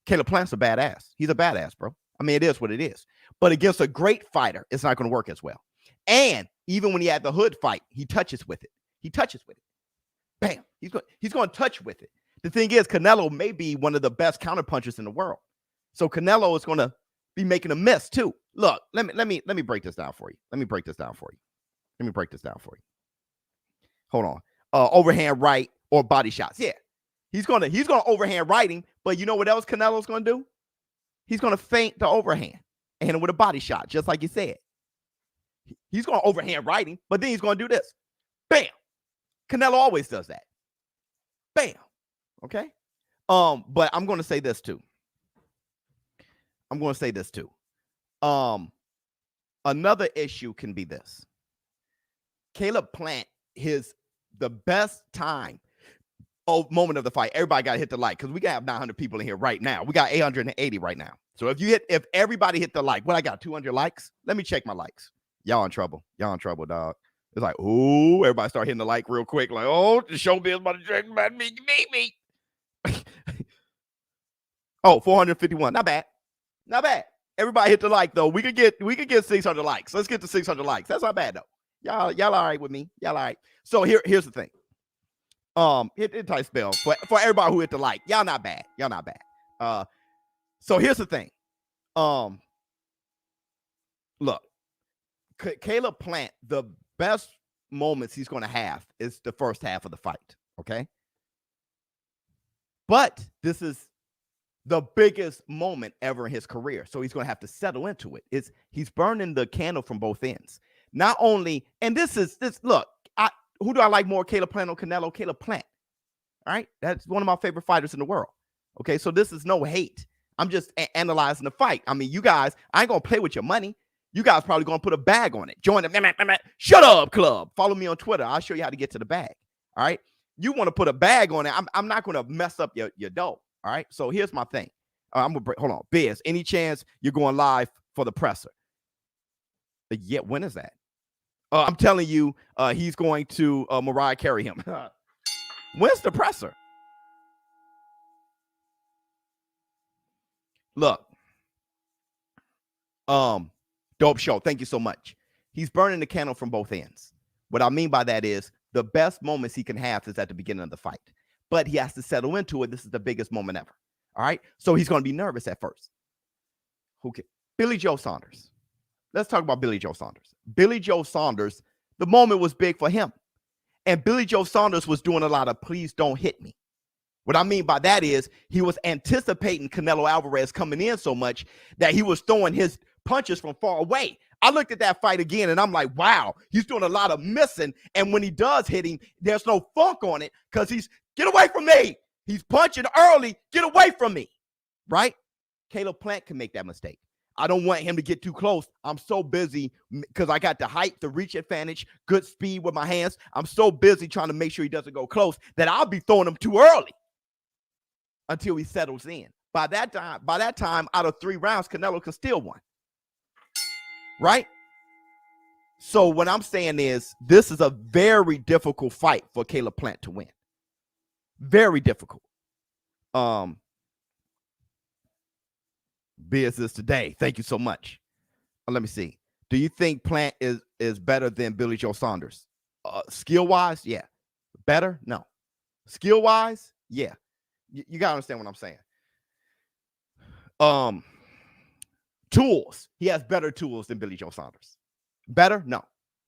Caleb Plant's a badass. He's a badass, bro. I mean, it is what it is. But against a great fighter, it's not going to work as well. And even when he had the hood fight, he touches with it. He touches with it. Bam. He's going to touch with it. The thing is, Canelo may be one of the best counterpunchers in the world. So Canelo is going to be making a miss too. Look, let me break this down for you. Let me break this down for you. Hold on. Overhand right or body shots. Yeah. He's gonna overhand right him, but you know what else Canelo's gonna do? He's gonna feint the overhand and hit him with a body shot, just like you said. He's gonna overhand right him, but then he's gonna do this. Bam. Canelo always does that. Bam. Okay. But I'm gonna say this too. Another issue can be this. Caleb Plant, the best time moment of the fight. Everybody got to hit the like because we got to have 900 people in here right now. We got 880 right now. So if everybody hit the like, what I got 200 likes? Let me check my likes. Y'all in trouble. Dog. It's like, ooh, everybody start hitting the like real quick. Like, oh, the ShowBizz about to drink about me. Oh, 451. Not bad. Everybody hit the like though. We could get 600 likes. Let's get to 600 likes. That's not bad though. Y'all all right with me? Y'all all right? So here's the thing. Hit tight spell for everybody who hit the like. Y'all not bad. So here's the thing. Look, Caleb Plant, the best moments he's going to have is the first half of the fight. Okay. But this is the biggest moment ever in his career. So he's going to have to settle into it. He's burning the candle from both ends. Not only, and look, who do I like more, Caleb Plant or Canelo? Caleb Plant. All right. That's one of my favorite fighters in the world. Okay. So this is no hate. I'm just analyzing the fight. I mean, you guys, I ain't going to play with your money. You guys probably going to put a bag on it. Join the Shut Up Club. Follow me on Twitter. I'll show you how to get to the bag. All right. You want to put a bag on it. I'm not going to mess up your dough. All right. So here's my thing. Hold on. Biz, any chance you're going live for the presser? Yeah. When is that? I'm telling you, he's going to Mariah carry him. When's the presser? Look. Dope show. Thank you so much. He's burning the candle from both ends. What I mean by that is the best moments he can have is at the beginning of the fight. But he has to settle into it. This is the biggest moment ever. All right. So he's going to be nervous at first. Okay. Billy Joe Saunders. Let's talk about Billy Joe Saunders. Billy Joe Saunders, the moment was big for him. And Billy Joe Saunders was doing a lot of please don't hit me. What I mean by that is he was anticipating Canelo Alvarez coming in so much that he was throwing his punches from far away. I looked at that fight again and I'm like, wow, he's doing a lot of missing. And when he does hit him, there's no funk on it because get away from me. He's punching early. Get away from me. Right? Caleb Plant can make that mistake. I don't want him to get too close. I'm so busy because I got the height, the reach advantage, good speed with my hands. I'm so busy trying to make sure he doesn't go close that I'll be throwing him too early. until he settles in. By that time, out of 3 rounds, Canelo can still win. Right? So what I'm saying is this is a very difficult fight for Caleb Plant to win. Very difficult. Business today. Thank you so much. Let me see. Do you think Plant is better than Billy Joe Saunders? Skill-wise, yeah. Better? No. Skill-wise, yeah. You got to understand what I'm saying. Tools. He has better tools than Billy Joe Saunders. Better? No.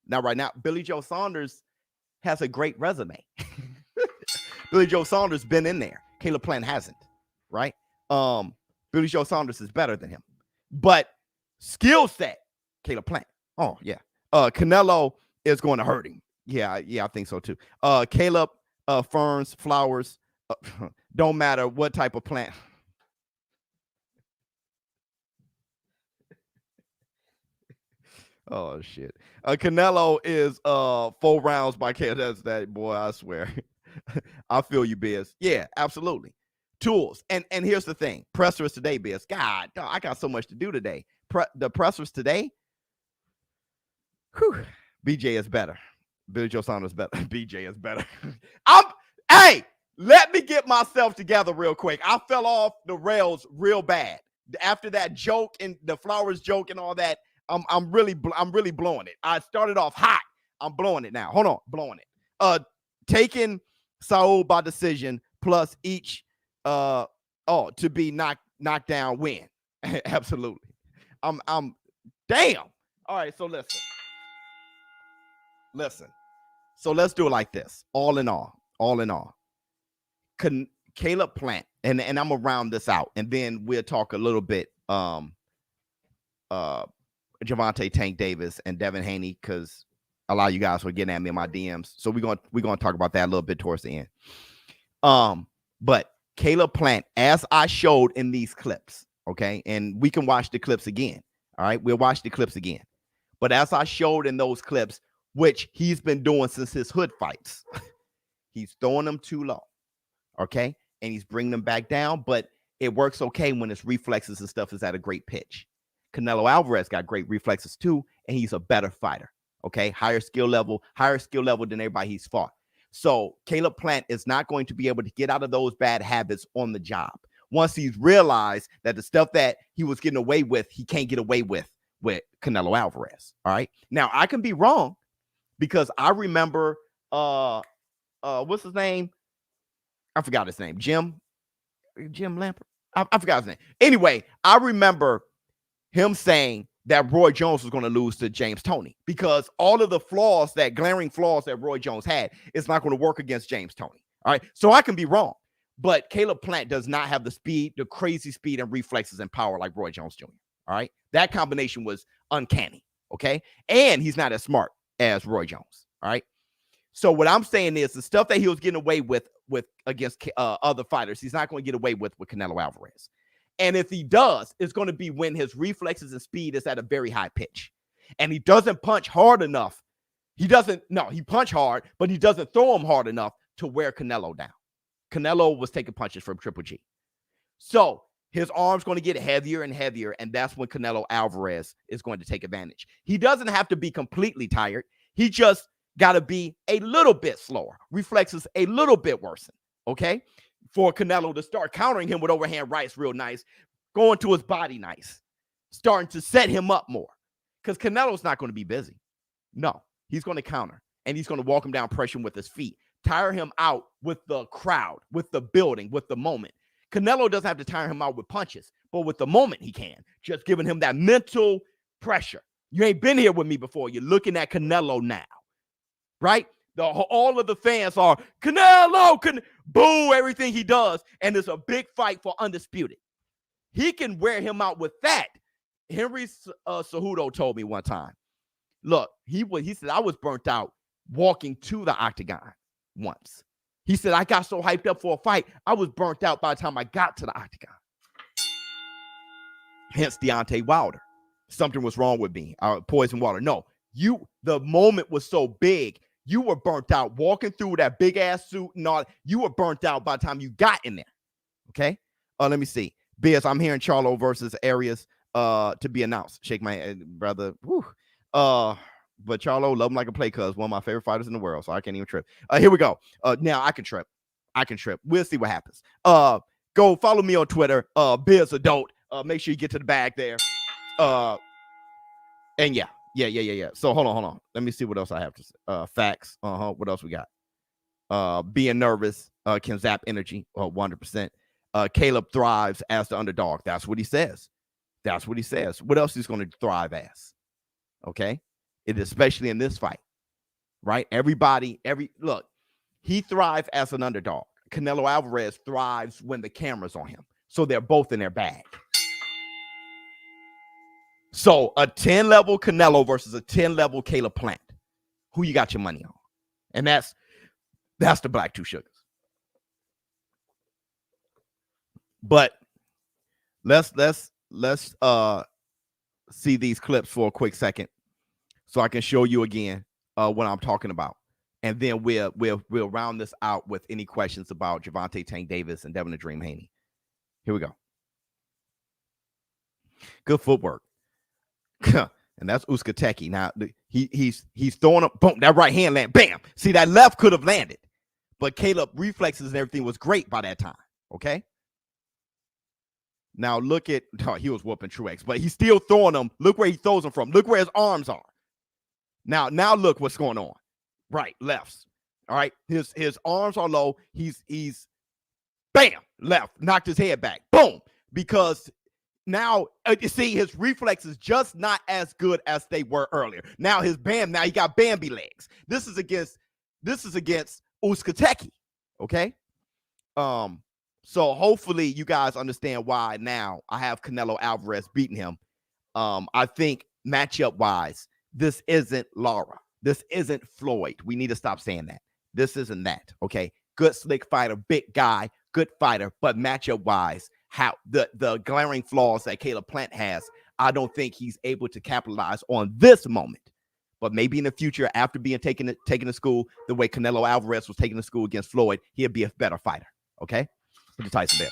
Now, right now, Billy Joe Saunders has a great resume. Billy Joe Saunders been in there. Caleb Plant hasn't, right? Billy Joe Saunders is better than him. But skill set, Caleb Plant. Oh, yeah. Canelo is going to hurt him. Yeah, I think so too. Caleb, ferns, flowers, don't matter what type of plant. Oh, shit. Canelo is 4 rounds by Caleb. That's that, boy, I swear. I feel you, Biz. Yeah, absolutely. Tools. And here's the thing. Pressers today, Biz. God, I got so much to do today. The pressers today, whew, BJ is better. Billy Joe Saunders better. BJ is better. Hey, let me get myself together real quick. I fell off the rails real bad. After that joke and the flowers joke and all that, I'm really blowing it. I started off hot. I'm blowing it now. Hold on, blowing it. Taking Saul by decision plus each to be knocked down win. Absolutely. I'm damn. All right, so listen. So let's do it like this. All in all. Caleb Plant, and I'm gonna round this out, and then we'll talk a little bit Javante Tank Davis and Devin Haney, because a lot of you guys were getting at me in my DMs. So we're gonna talk about that a little bit towards the end. But Caleb Plant, as I showed in these clips, okay, and we can watch the clips again. All right, we'll watch the clips again. But as I showed in those clips, which he's been doing since his hood fights, he's throwing them too low, okay, and he's bringing them back down. But it works okay when his reflexes and stuff is at a great pitch. Canelo Alvarez got great reflexes too, and he's a better fighter. Okay, higher skill level than everybody he's fought. So Caleb Plant is not going to be able to get out of those bad habits on the job. Once he's realized that the stuff that he was getting away with, he can't get away with Canelo Alvarez. All right. Now I can be wrong, because I remember what's his name? I forgot his name. Jim Lampert. I forgot his name. Anyway, I remember him saying that Roy Jones was going to lose to James Toney, because all of the flaws, that glaring flaws that Roy Jones had, is not going to work against James Toney. All right. So I can be wrong, but Caleb Plant does not have the speed, the crazy speed and reflexes and power like Roy Jones Jr. All right. That combination was uncanny. Okay. And he's not as smart as Roy Jones. All right. So what I'm saying is the stuff that he was getting away with against other fighters, he's not going to get away with Canelo Alvarez. And if he does, it's going to be when his reflexes and speed is at a very high pitch. And he doesn't punch hard enough. He punch hard, but he doesn't throw him hard enough to wear Canelo down. Canelo was taking punches from Triple G. So his arm's going to get heavier and heavier, and that's when Canelo Alvarez is going to take advantage. He doesn't have to be completely tired. He just got to be a little bit slower. Reflexes a little bit worsened, okay? For Canelo to start countering him with overhand rights real nice, going to his body nice, starting to set him up more. Because Canelo's not going to be busy. No, he's going to counter, and he's going to walk him down, pressure him with his feet, tire him out with the crowd, with the building, with the moment. Canelo doesn't have to tire him out with punches, but with the moment he can, just giving him that mental pressure. You ain't been here with me before. You're looking at Canelo now, right? All of the fans are Canelo, boo everything he does, and it's a big fight for undisputed. He can wear him out with that. Henry Cejudo told me one time, look, he said, I was burnt out walking to the octagon once. He said, I got so hyped up for a fight, I was burnt out by the time I got to the octagon. Hence Deontay Wilder. Something was wrong with me. Poison water. No, the moment was so big. You were burnt out walking through that big ass suit and all. You were burnt out by the time you got in there. Okay. Let me see. Biz, I'm hearing Charlo versus Arias to be announced. Shake my head, brother. Whew. But Charlo, love him like a play, cuz one of my favorite fighters in the world, so I can't even trip. Here we go. Now I can trip. We'll see what happens. Go follow me on Twitter, Biz Adult. Make sure you get to the bag there. And yeah. So hold on. Let me see what else I have to say. Facts. What else we got? Being nervous can zap energy. 100%. Caleb thrives as the underdog. That's what he says. What else he's going to thrive as? Okay. It especially in this fight, right? Look, he thrives as an underdog. Canelo Alvarez thrives when the camera's on him. So they're both in their bag. So a 10 level Canelo versus a 10 level Caleb Plant. Who you got your money on? And that's the Black Two Sugars. But let's see these clips for a quick second so I can show you again what I'm talking about. And then we'll round this out with any questions about Gervonta Tank Davis and Devin the Dream Haney. Here we go. Good footwork. And that's Uskateki. Now he's throwing up, boom, that right hand land, bam. See, that left could have landed, but Caleb reflexes and everything was great by that time. Okay. Now look at, he was whooping Truex, but he's still throwing them. Look where he throws them from. Look where his arms are. Now look what's going on. Right, lefts. All right, his arms are low. He's bam, left, knocked his head back. Boom, because now you see his reflexes just not as good as they were earlier. Now he got Bambi legs. This is against Uskateki. Okay. So hopefully you guys understand why now I have Canelo Alvarez beating him. I think matchup wise, this isn't Lara. This isn't Floyd. We need to stop saying that. This isn't that. Okay. Good, slick fighter, big guy, good fighter, but matchup wise, how the glaring flaws that Caleb Plant has, I don't think he's able to capitalize on this moment. But maybe in the future, after being taken to school the way Canelo Alvarez was taken to school against Floyd, he'll be a better fighter. Okay. Put the Tyson there.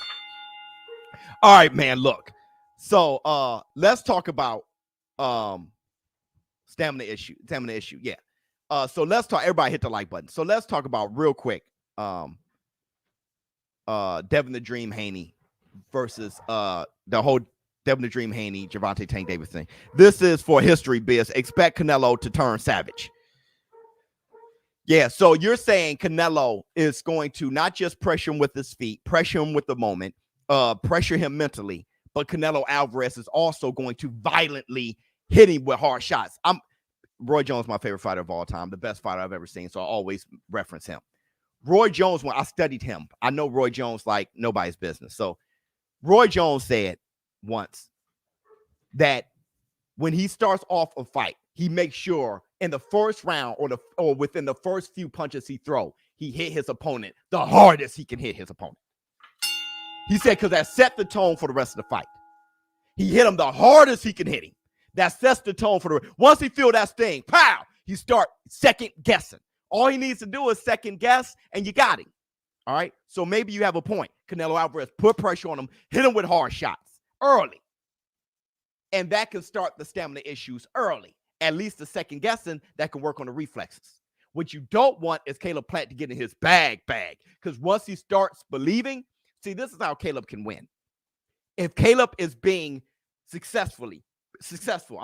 All right, man. Look. So let's talk about stamina issue. Yeah. So let's talk. Everybody hit the like button. So let's talk about real quick. Devin the Dream Haney versus the whole Devin the Dream Haney, Gervonta Tank Davis thing. This is for history, Biz. Expect Canelo to turn savage. Yeah, so you're saying Canelo is going to not just pressure him with his feet, pressure him with the moment, pressure him mentally, but Canelo Alvarez is also going to violently hit him with hard shots. Roy Jones, my favorite fighter of all time, the best fighter I've ever seen, so I always reference him. Roy Jones, when I studied him, I know Roy Jones like nobody's business. So Roy Jones said once that when he starts off a fight, he makes sure in the first round or within the first few punches he throw, he hit his opponent the hardest he can hit his opponent. He said because that set the tone for the rest of the fight. He hit him the hardest he can hit him. That sets the tone for once he feel that sting, pow, he start second guessing. All he needs to do is second guess, and you got him. All right. So maybe you have a point. Canelo Alvarez put pressure on him, hit him with hard shots early. And that can start the stamina issues early. At least the second guessing that can work on the reflexes. What you don't want is Caleb Plant to get in his bag. Because once he starts believing, see, this is how Caleb can win. If Caleb is being partially successful,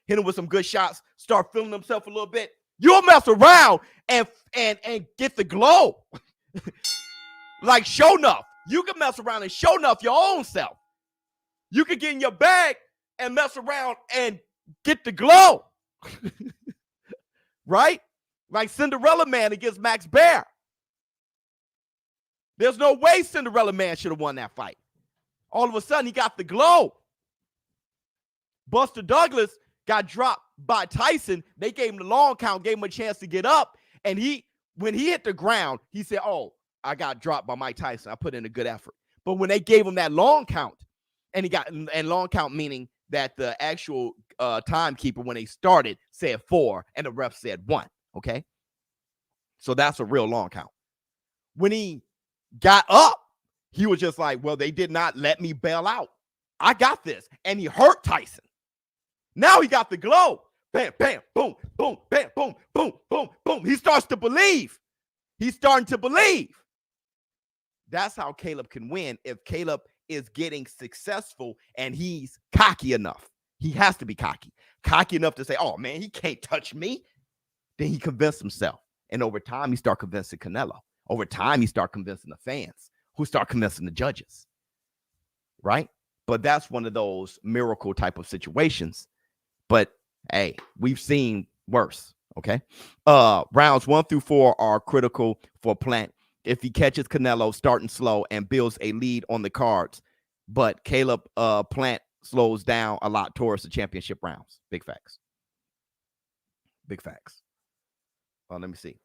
hit him with some good shots, start feeling himself a little bit, you'll mess around and get the glow. Like show enough. You can mess around and show enough your own self. You can get in your bag and mess around and get the glow. Right? Like Cinderella Man against Max Baer. There's no way Cinderella Man should have won that fight. All of a sudden, he got the glow. Buster Douglas got dropped by Tyson. They gave him the long count, gave him a chance to get up. And when he hit the ground, he said, oh, I got dropped by Mike Tyson. I put in a good effort. But when they gave him that long count, and long count meaning that the actual timekeeper, when they started, said 4, and the ref said 1. Okay? So that's a real long count. When he got up, He was just like, well, they did not let me bail out. I got this. And he hurt Tyson. Now he got the glow. Bam, bam, boom, boom, bam, boom, boom, boom, boom. He starts to believe. He's starting to believe. That's how Caleb can win if Caleb is getting successful and he's cocky enough. He has to be cocky enough to say, oh, man, he can't touch me. Then he convinced himself. And over time, he start convincing Canelo. Over time, he start convincing the fans who start convincing the judges. Right? But that's one of those miracle type of situations. But, hey, we've seen worse. Okay? Rounds 1 through 4 are critical for Plant if he catches Canelo starting slow and builds a lead on the cards. But Caleb Plant slows down a lot towards the championship rounds. Big facts. Big facts. Let me see.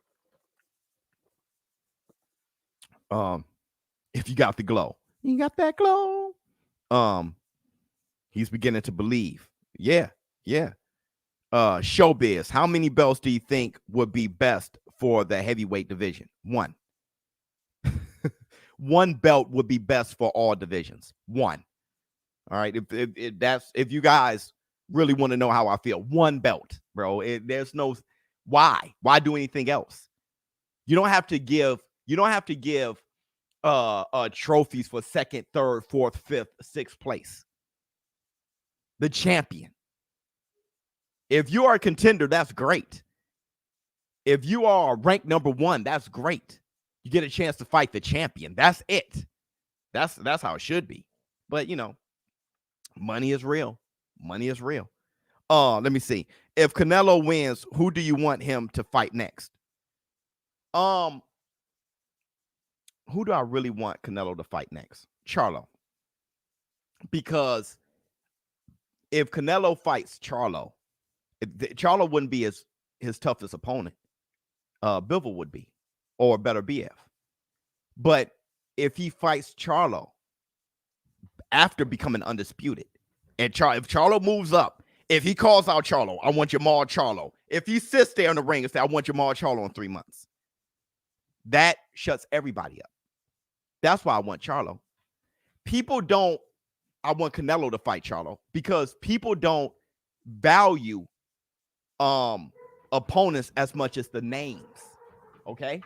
If you got the glow. You got that glow. He's beginning to believe. Yeah. ShowBizz, how many belts do you think would be best for the heavyweight division? 1. 1 belt would be best for all divisions. 1. All right. If you guys really want to know how I feel, 1 belt, bro. There's no why do anything else? You don't have to give trophies for 2nd, 3rd, 4th, 5th, 6th place. The champion. If you are a contender, that's great. If you are ranked number 1, that's great. You get a chance to fight the champion. That's it. That's how it should be. But, money is real. Money is real. Let me see. If Canelo wins, who do you want him to fight next? Who do I really want Canelo to fight next? Charlo. Because if Canelo fights Charlo, Charlo wouldn't be his toughest opponent. Bivol would be, or better BF. But if he fights Charlo after becoming undisputed, and if Charlo moves up, if he calls out Charlo, I want Jamal Charlo. If he sits there in the ring and says, I want Jamal Charlo in 3 months, that shuts everybody up. That's why I want Charlo. I want Canelo to fight Charlo because people don't value opponents as much as the names. Okay?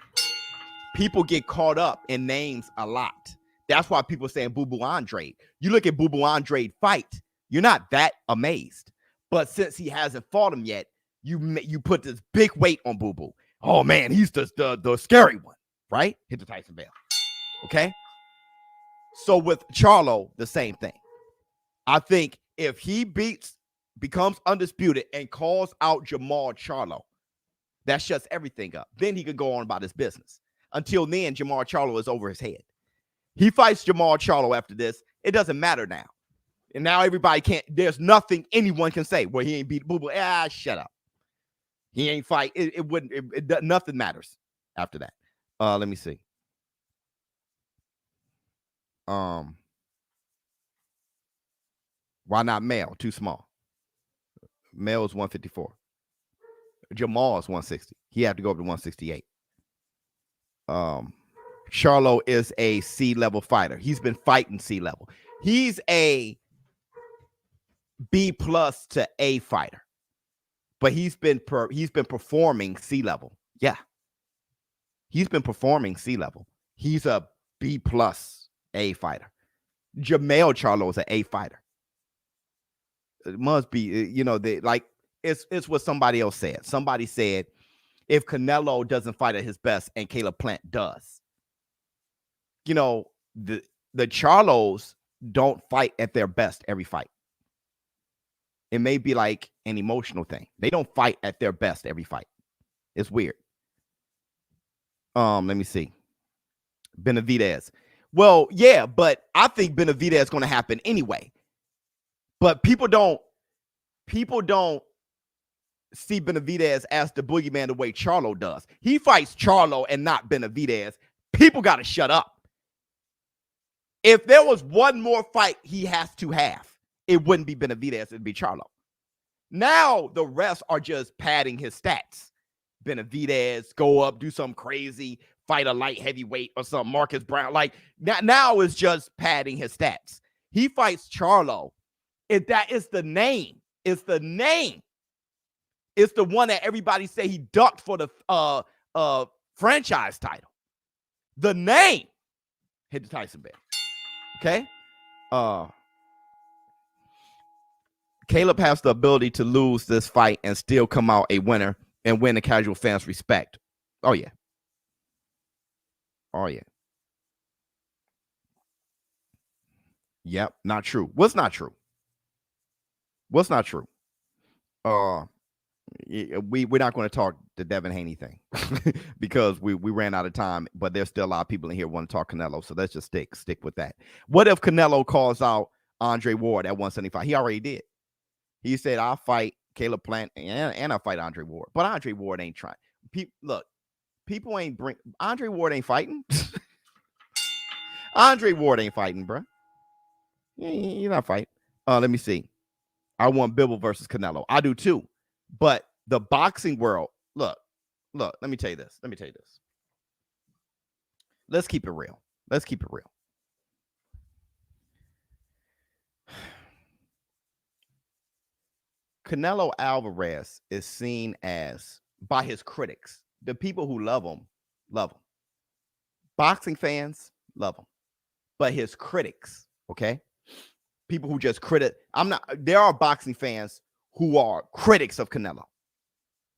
People get caught up in names a lot. That's why people saying Boo Boo Andre. You look at Boo Boo Andre fight, you're not that amazed. But since he hasn't fought him yet, you put this big weight on Boo Boo. Oh man, he's the scary one, right? Hit the Tyson bell. Okay? So with Charlo, the same thing. I think if he becomes undisputed and calls out Jamal Charlo, that shuts everything up. Then he could go on about his business. Until then, Jamal Charlo is over his head. He fights Jamal Charlo after this. It doesn't matter now. And now everybody there's nothing anyone can say. Well, he ain't beat Boo Boo. Shut up. He ain't fight. Nothing matters after that. Let me see. Why not male? Too small. Male is 154. Jamal is 160. He had to go up to 168. Charlo is a C-level fighter. He's been fighting C-level. He's a B+ to A fighter. But he's been performing C-level. Yeah. He's been performing C-level. He's a B+ A fighter. Jamal Charlo is an A fighter. It must be, it's what somebody else said. Somebody said, if Canelo doesn't fight at his best and Caleb Plant does, the Charlos don't fight at their best every fight. It may be like an emotional thing. They don't fight at their best every fight. It's weird. Let me see. Benavidez. Well, yeah, but I think Benavidez is going to happen anyway. But people don't see Benavidez as the boogeyman the way Charlo does. He fights Charlo and not Benavidez. People got to shut up. If there was one more fight he has to have, it wouldn't be Benavidez, it'd be Charlo. Now the rest are just padding his stats. Benavidez go up, do something crazy, fight a light heavyweight or something, Marcus Brown. Like now it's just padding his stats. He fights Charlo. That is the name. It's the name. It's the one that everybody say he ducked for the franchise title. The name. Hit the Tyson bell. Okay? Caleb has the ability to lose this fight and still come out a winner and win the casual fans' respect. Oh, yeah. Oh, yeah. Yep, not true. What's not true? What's not true? We're not going to talk the Devin Haney thing because we ran out of time, but there's still a lot of people in here who want to talk Canelo, so let's just stick with that. What if Canelo calls out Andre Ward at 175? He already did. He said, I'll fight Caleb Plant and I'll fight Andre Ward. But Andre Ward ain't trying. Look, people ain't Andre Ward ain't fighting. Andre Ward ain't fighting, bro. You're not fighting. Let me see. I want Bibble versus Canelo. I do too. But the boxing world, look, let me tell you this. Let's keep it real. Canelo Alvarez is seen as, by his critics, the people who love him. Boxing fans love him. But his critics, okay? People who just there are boxing fans who are critics of Canelo.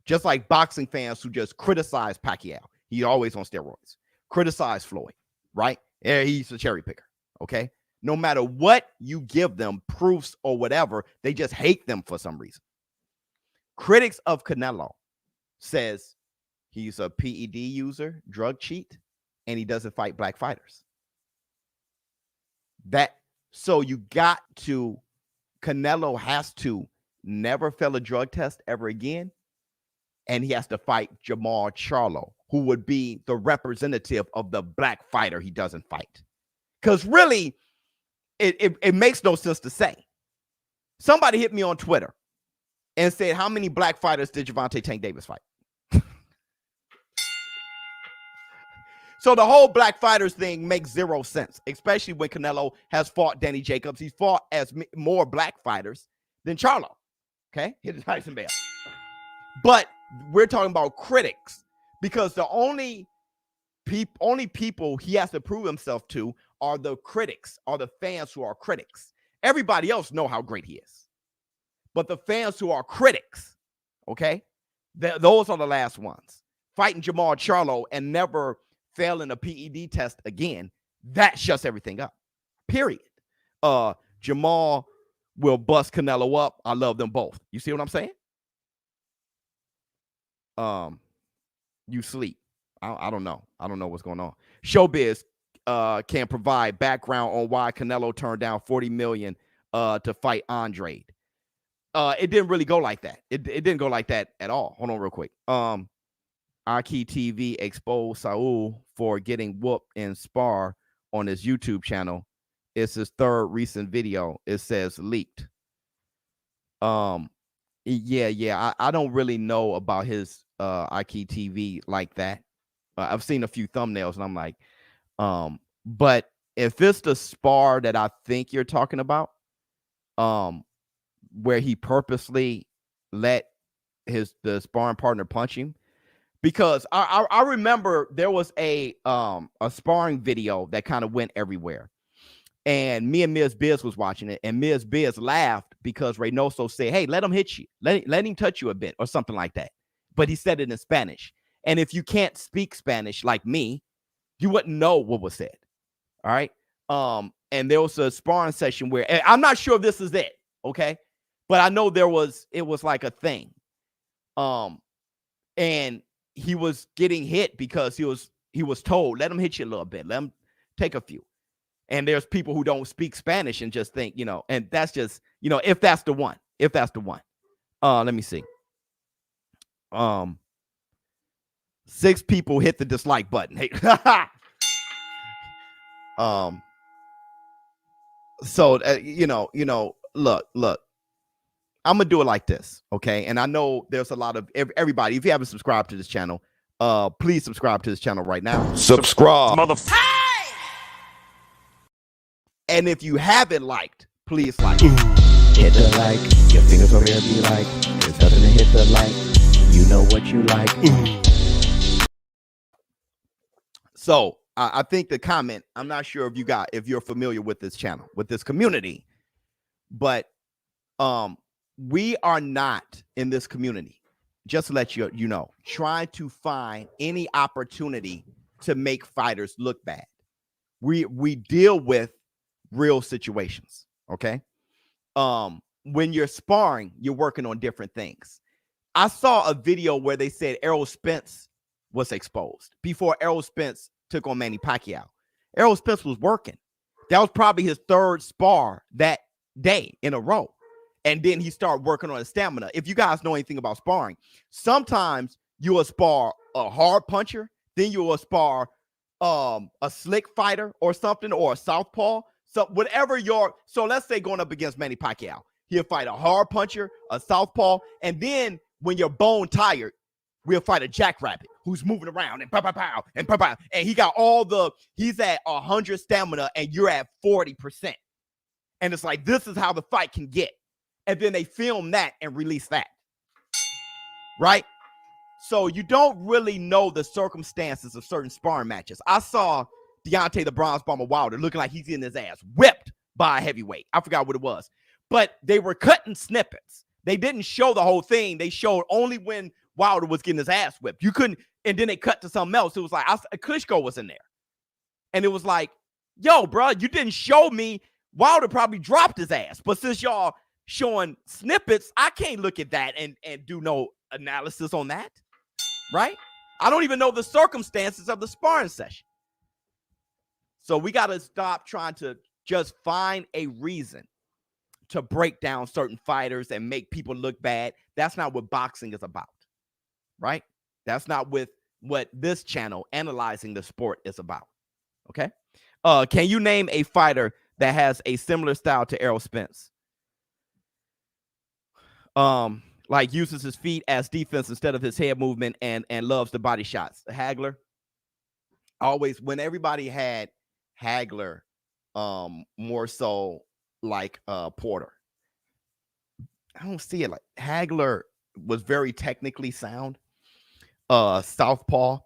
Just like boxing fans who just criticize Pacquiao. He's always on steroids. Criticize Floyd, right? He's a cherry picker, okay? No matter what you give them, proofs or whatever, they just hate them for some reason. Critics of Canelo says he's a PED user, drug cheat, and he doesn't fight black fighters. So Canelo has to never fail a drug test ever again, and he has to fight Jamal Charlo, who would be the representative of the black fighter he doesn't fight. Because really, it makes no sense to say. Somebody hit me on Twitter and said, how many black fighters did Gervonta Tank Davis fight? So the whole black fighters thing makes zero sense, especially when Canelo has fought Danny Jacobs. He's fought as more black fighters than Charlo. Okay? Hit the Tyson bell. But we're talking about critics because the only people he has to prove himself to are the critics, are the fans who are critics. Everybody else know how great he is. But the fans who are critics, okay, those are the last ones. Fighting Jamal Charlo and never failing a PED test again, that shuts everything up. Period. Jamal will bust Canelo up. I love them both. You see what I'm saying? You sleep. I don't know. I don't know what's going on. ShowBizz can provide background on why Canelo turned down $40 million to fight Andre. It didn't really go like that. It didn't go like that at all. Hold on real quick. Aki TV exposed Saul for getting whooped in spar on his YouTube channel. It's his third recent video. It says leaked. I don't really know about his Aki TV like that. I've seen a few thumbnails and I'm like, but if it's the spar that I think you're talking about, where he purposely let the sparring partner punch him, because I remember there was a sparring video that kind of went everywhere, and me and Ms. Biz was watching it, and Ms. Biz laughed because Reynoso said, "Hey, let him hit you, let him touch you a bit," or something like that. But he said it in Spanish, and if you can't speak Spanish like me, you wouldn't know what was said. All right. And there was a sparring session where, and I'm not sure if this is it, okay, but I know it was like a thing. And he was getting hit because he was told, let him hit you a little bit, let him take a few. And there's people who don't speak Spanish and just think, and that's just, if that's the one. Let me see. 6 people hit the dislike button. Hey, so look, I'm gonna do it like this, okay? And I know there's a lot of everybody. If you haven't subscribed to this channel, Please subscribe to this channel right now. Subscribe. And if you haven't liked, please like. Hit the like. Your fingers over here be like. There's nothing to hit the like. You know what you like. So I think the comment, I'm not sure if you're familiar with this channel, with this community, but we are not in this community, just to let you know, trying to find any opportunity to make fighters look bad. We deal with real situations, okay? When you're sparring, you're working on different things. I saw a video where they said Errol Spence was exposed before Errol Spence took on Manny Pacquiao. Errol Spence was working. That was probably his third spar that day in a row. And then he started working on his stamina. If you guys know anything about sparring, sometimes you will spar a hard puncher, then you will spar a slick fighter or something, or a southpaw. So whatever so let's say going up against Manny Pacquiao, he'll fight a hard puncher, a southpaw, and then when you're bone tired, we'll fight a jackrabbit who's moving around and pow, pow, pow, and pow, pow. And he got he's at 100 stamina and you're at 40%. And it's like, this is how the fight can get. And then they film that and release that. Right? So you don't really know the circumstances of certain sparring matches. I saw Deontay the Bronze Bomber Wilder looking like he's getting his ass whipped by a heavyweight. I forgot what it was. But they were cutting snippets. They didn't show the whole thing. They showed only when Wilder was getting his ass whipped. You couldn't, and then they cut to something else. It was like, Klitschko was in there. And it was like, yo, bro, you didn't show me. Wilder probably dropped his ass. But since y'all showing snippets, I can't look at that and do no analysis on that. Right? I don't even know the circumstances of the sparring session. So we got to stop trying to just find a reason to break down certain fighters and make people look bad. That's not what boxing is about, right? That's not what this channel, Analyzing the Sport, is about, okay? Can you name a fighter that has a similar style to Errol Spence? Like uses his feet as defense instead of his head movement and loves the body shots. Hagler. Always, when everybody had Hagler, more so like Porter. I don't see it like Hagler was very technically sound. Southpaw,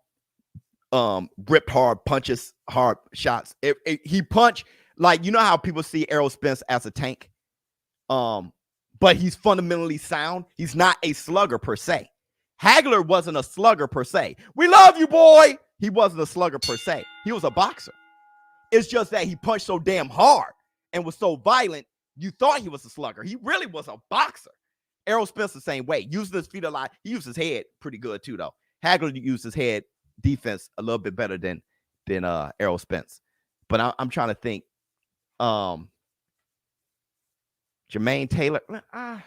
ripped hard punches, hard shots. He punched, like, you know how people see Errol Spence as a tank, but he's fundamentally sound. He's not a slugger per se. Hagler wasn't a slugger per se. We love you, boy. He wasn't a slugger per se. He was a boxer. It's just that he punched so damn hard and was so violent, you thought he was a slugger. He really was a boxer. Errol Spence the same way. Used his feet a lot. He used his head pretty good too, though. Hagler used his head defense a little bit better than Errol Spence. But I'm trying to think. Jermaine Taylor. I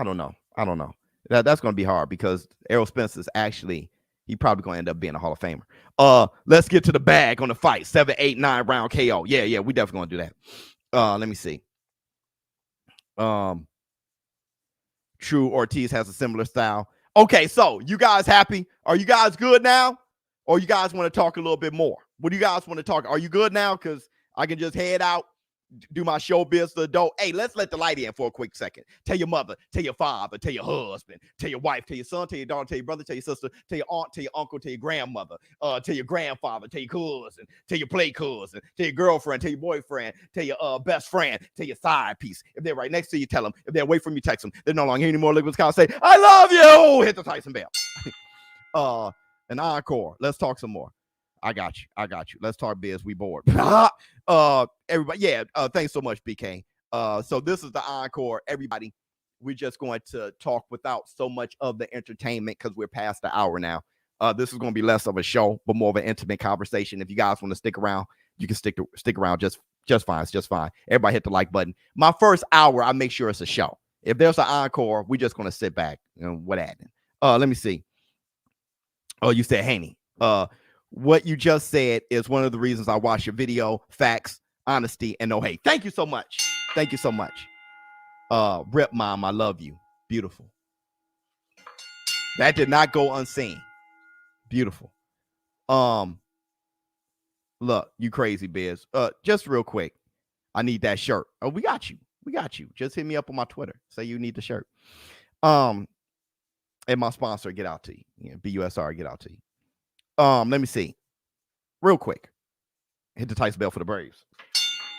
don't know. That's going to be hard because Errol Spence is actually, he probably going to end up being a Hall of Famer. Let's get to the bag on the fight. 7, 8, 9 round KO. Yeah, we definitely going to do that. Let me see. True Ortiz has a similar style. Okay, so you guys happy? Are you guys good now? Or you guys want to talk a little bit more? What do you guys want to talk? Are you good now? Because I can just head out, do my showbiz to the door. Hey, let's let the light in for a quick second. Tell your mother, tell your father, tell your husband, tell your wife, tell your son, tell your daughter, tell your brother, tell your sister, tell your aunt, tell your uncle, tell your grandmother, tell your grandfather, tell your cousin, tell your play cousin, tell your girlfriend, tell your boyfriend, tell your best friend, tell your side piece. If they're right next to you, tell them. If they're away from you, text them. They're no longer here anymore. Liquid Sky, say, I love you. Hit the Tyson bell. An encore. Let's talk some more. I got you. Let's talk biz. We bored. Everybody, yeah. Thanks so much, BK. So this is the encore. Everybody, we're just going to talk without so much of the entertainment because we're past the hour now. This is going to be less of a show, but more of an intimate conversation. If you guys want to stick around, you can stick around just fine. It's just fine. Everybody hit the like button. My first hour, I make sure it's a show. If there's an encore, we're just going to sit back and what happened. Let me see. Oh, you said Haney. What you just said is one of the reasons I watch your video. Facts, honesty, and no hate. Thank you so much. Thank you so much. Rip Mom, I love you. Beautiful. That did not go unseen. Beautiful. Look, you crazy Biz. Just real quick, I need that shirt. Oh, we got you. We got you. Just hit me up on my Twitter. Say you need the shirt. And my sponsor, get out to you. BUSR, get out to you. Let me see. Real quick. Hit the Tyson bell for the Braves.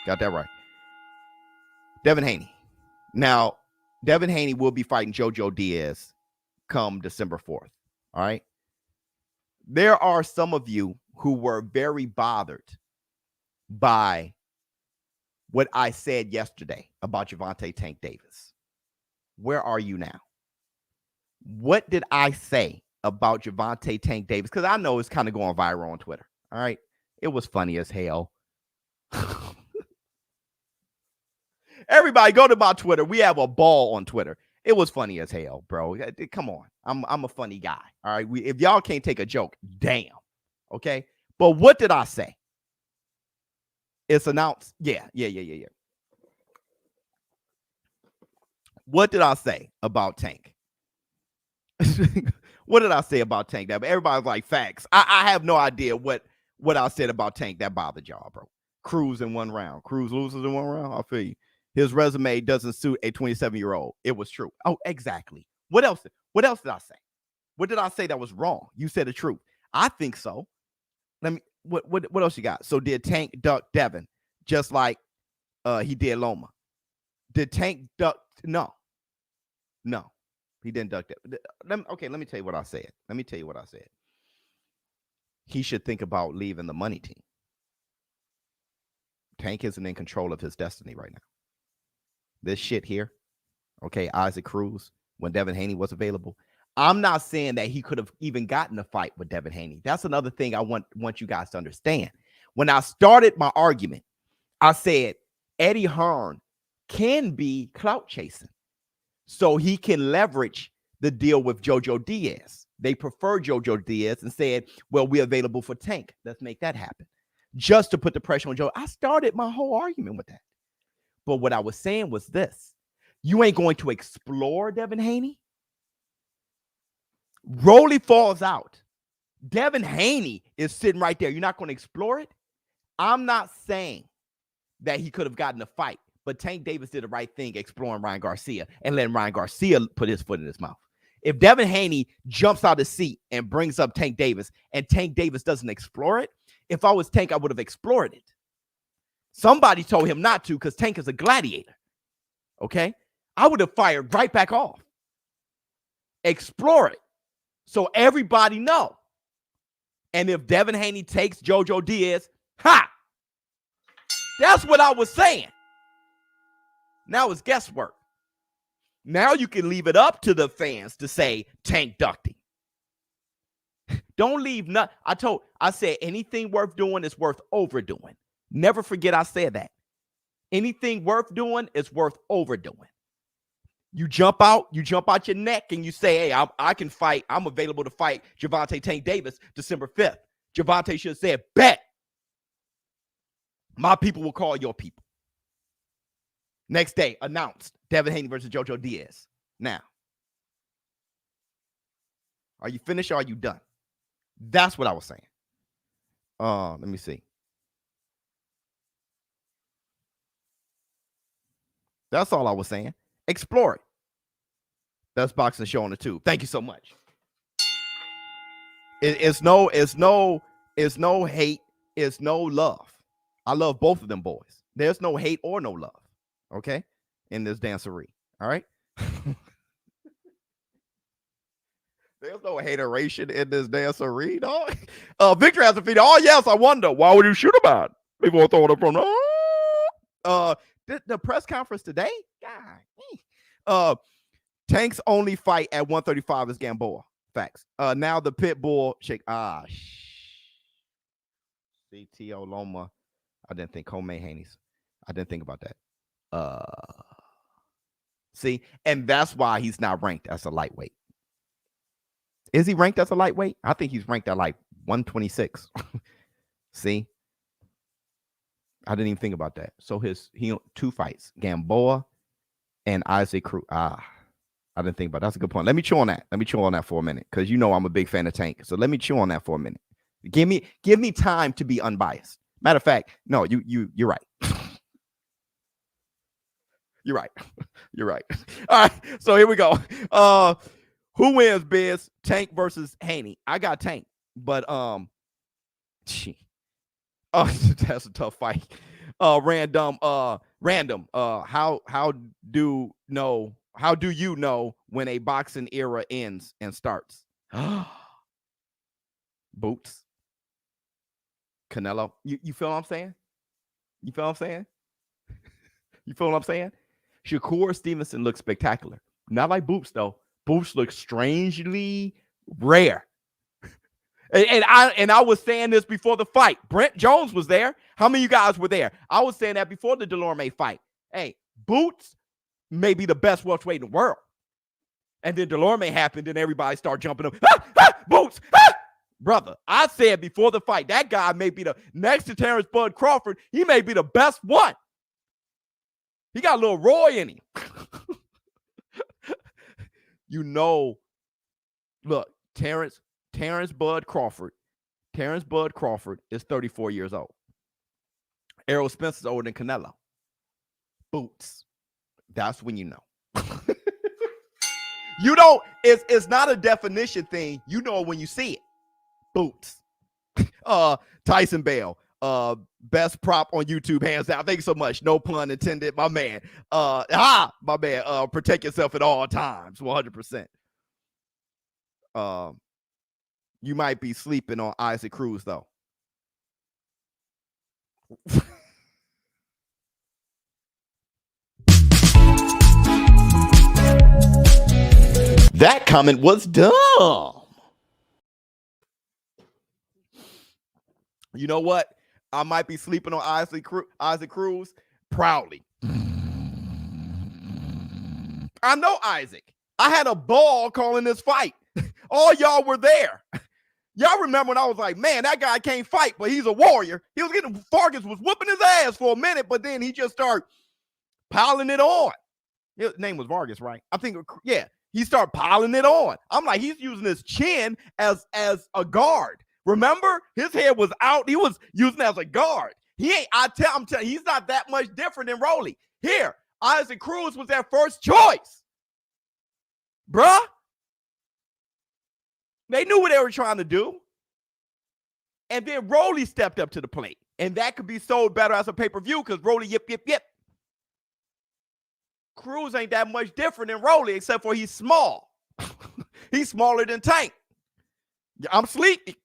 Got that right. Devin Haney. Now, Devin Haney will be fighting JoJo Diaz come December 4th. All right. There are some of you who were very bothered by what I said yesterday about Gervonta Tank Davis. Where are you now? What did I say about Gervonta Tank Davis? Because I know it's kind of going viral on Twitter. All right. It was funny as hell. Everybody go to my Twitter. We have a ball on Twitter. It was funny as hell, bro. Come on. I'm a funny guy. All right. If y'all can't take a joke, damn. Okay. But what did I say? It's announced. Yeah. What did I say about Tank? What did I say about Tank? That everybody's like facts. I have no idea what I said about Tank that bothered y'all, bro. Cruz in one round. Cruz loses in one round. I'll feel you. His resume doesn't suit a 27-year-old. It was true. Oh, exactly. What else? What else did I say? What did I say that was wrong? You said the truth. I think so. Let me. What else you got? So did Tank duck Devin just like he did Loma? Did Tank duck? No. He didn't duck Devin. Okay, let me tell you what I said. He should think about leaving the money team. Tank isn't in control of his destiny right now. This shit here, okay, Isaac Cruz, when Devin Haney was available, I'm not saying that he could have even gotten a fight with Devin Haney. That's another thing I want you guys to understand. When I started my argument, I said Eddie Hearn can be clout chasing, so he can leverage the deal with JoJo Diaz. They prefer JoJo Diaz and said, well, we're available for Tank. Let's make that happen. Just to put the pressure on Joe. I started my whole argument with that. But what I was saying was this. You ain't going to explore Devin Haney? Rolly falls out. Devin Haney is sitting right there. You're not going to explore it? I'm not saying that he could have gotten a fight, but Tank Davis did the right thing exploring Ryan Garcia and letting Ryan Garcia put his foot in his mouth. If Devin Haney jumps out of the seat and brings up Tank Davis and Tank Davis doesn't explore it, if I was Tank, I would have explored it. Somebody told him not to because Tank is a gladiator. Okay? I would have fired right back off. Explore it so everybody know. And if Devin Haney takes JoJo Diaz, that's what I was saying. Now it's guesswork. Now you can leave it up to the fans to say Tank ducked him. Don't leave nothing. I said anything worth doing is worth overdoing. Never forget I said that. Anything worth doing is worth overdoing. You jump out your neck and you say, hey, I can fight. I'm available to fight Gervonta Tank Davis December 5th. Gervonta should have said, bet. My people will call your people. Next day, announced Devin Haney versus JoJo Diaz. Now, are you finished or are you done? That's what I was saying. Let me see. That's all I was saying. Explore it. That's Boxing Show on the Tube. Thank you so much. It's no hate. It's no love. I love both of them boys. There's no hate or no love. Okay? In this dancery. All right? There's no hateration in this dancery, dog. Victor has a feed. Oh, yes, I wonder. Why would you shoot about? People are throwing it from the press conference today? God. Tank's only fight at 135 is Gamboa. Facts. Now the pit bull shake. CTO Loma. I didn't think Homemade Haney's. I didn't think about that. See, and that's why he's not ranked as a lightweight. Is he ranked as a lightweight? I think he's ranked at like 126. See, I didn't even think about that. So he two fights, Gamboa and Isaac Cruz. I didn't think about that. That's a good point. Let me chew on that. Let me chew on that for a minute, because you know I'm a big fan of Tank. So let me chew on that for a minute. Give me time to be unbiased. Matter of fact, no, you're right. You're right. You're right. All right. So here we go. Who wins, Biz? Tank versus Haney. I got Tank, but that's a tough fight. Random. How do you know when a boxing era ends and starts? Boots. Canelo. You feel what I'm saying? You feel what I'm saying? You feel what I'm saying? Shakur Stevenson looks spectacular. Not like Boots, though. Boots looks strangely rare. And I was saying this before the fight. Brent Jones was there. How many of you guys were there? I was saying that before the Delorme fight. Hey, Boots may be the best welterweight in the world. And then Delorme happened, and everybody started jumping up. Boots! Brother, I said before the fight, that guy may be next to Terrence Bud Crawford, he may be the best one. He got a little Roy in him. Look, Terrence Bud Crawford is 34 years old. Errol Spence is older than Canelo. Boots. That's when you know. You don't, it's not a definition thing. You know when you see it. Boots. Tyson Bale. Best prop on YouTube, hands down. Thank you so much. No pun intended, my man. My man. Protect yourself at all times. 100%. You might be sleeping on Isaac Cruz, though. That comment was dumb. You know what? I might be sleeping on Isaac Cruz proudly. I know Isaac. I had a ball calling this fight. All y'all were there. Y'all remember when I was like, man, that guy can't fight, but he's a warrior. Vargas was whooping his ass for a minute, but then he just started piling it on. His name was Vargas, right? I think, yeah. He started piling it on. I'm like, he's using his chin as a guard. Remember, his head was out. He was using it as a guard. I'm telling you, he's not that much different than Rolly. Here, Isaac Cruz was their first choice. Bruh. They knew what they were trying to do. And then Rolly stepped up to the plate. And that could be sold better as a pay-per-view because Rolly yip. Cruz ain't that much different than Rolly, except for he's small. He's smaller than Tank. I'm sleepy.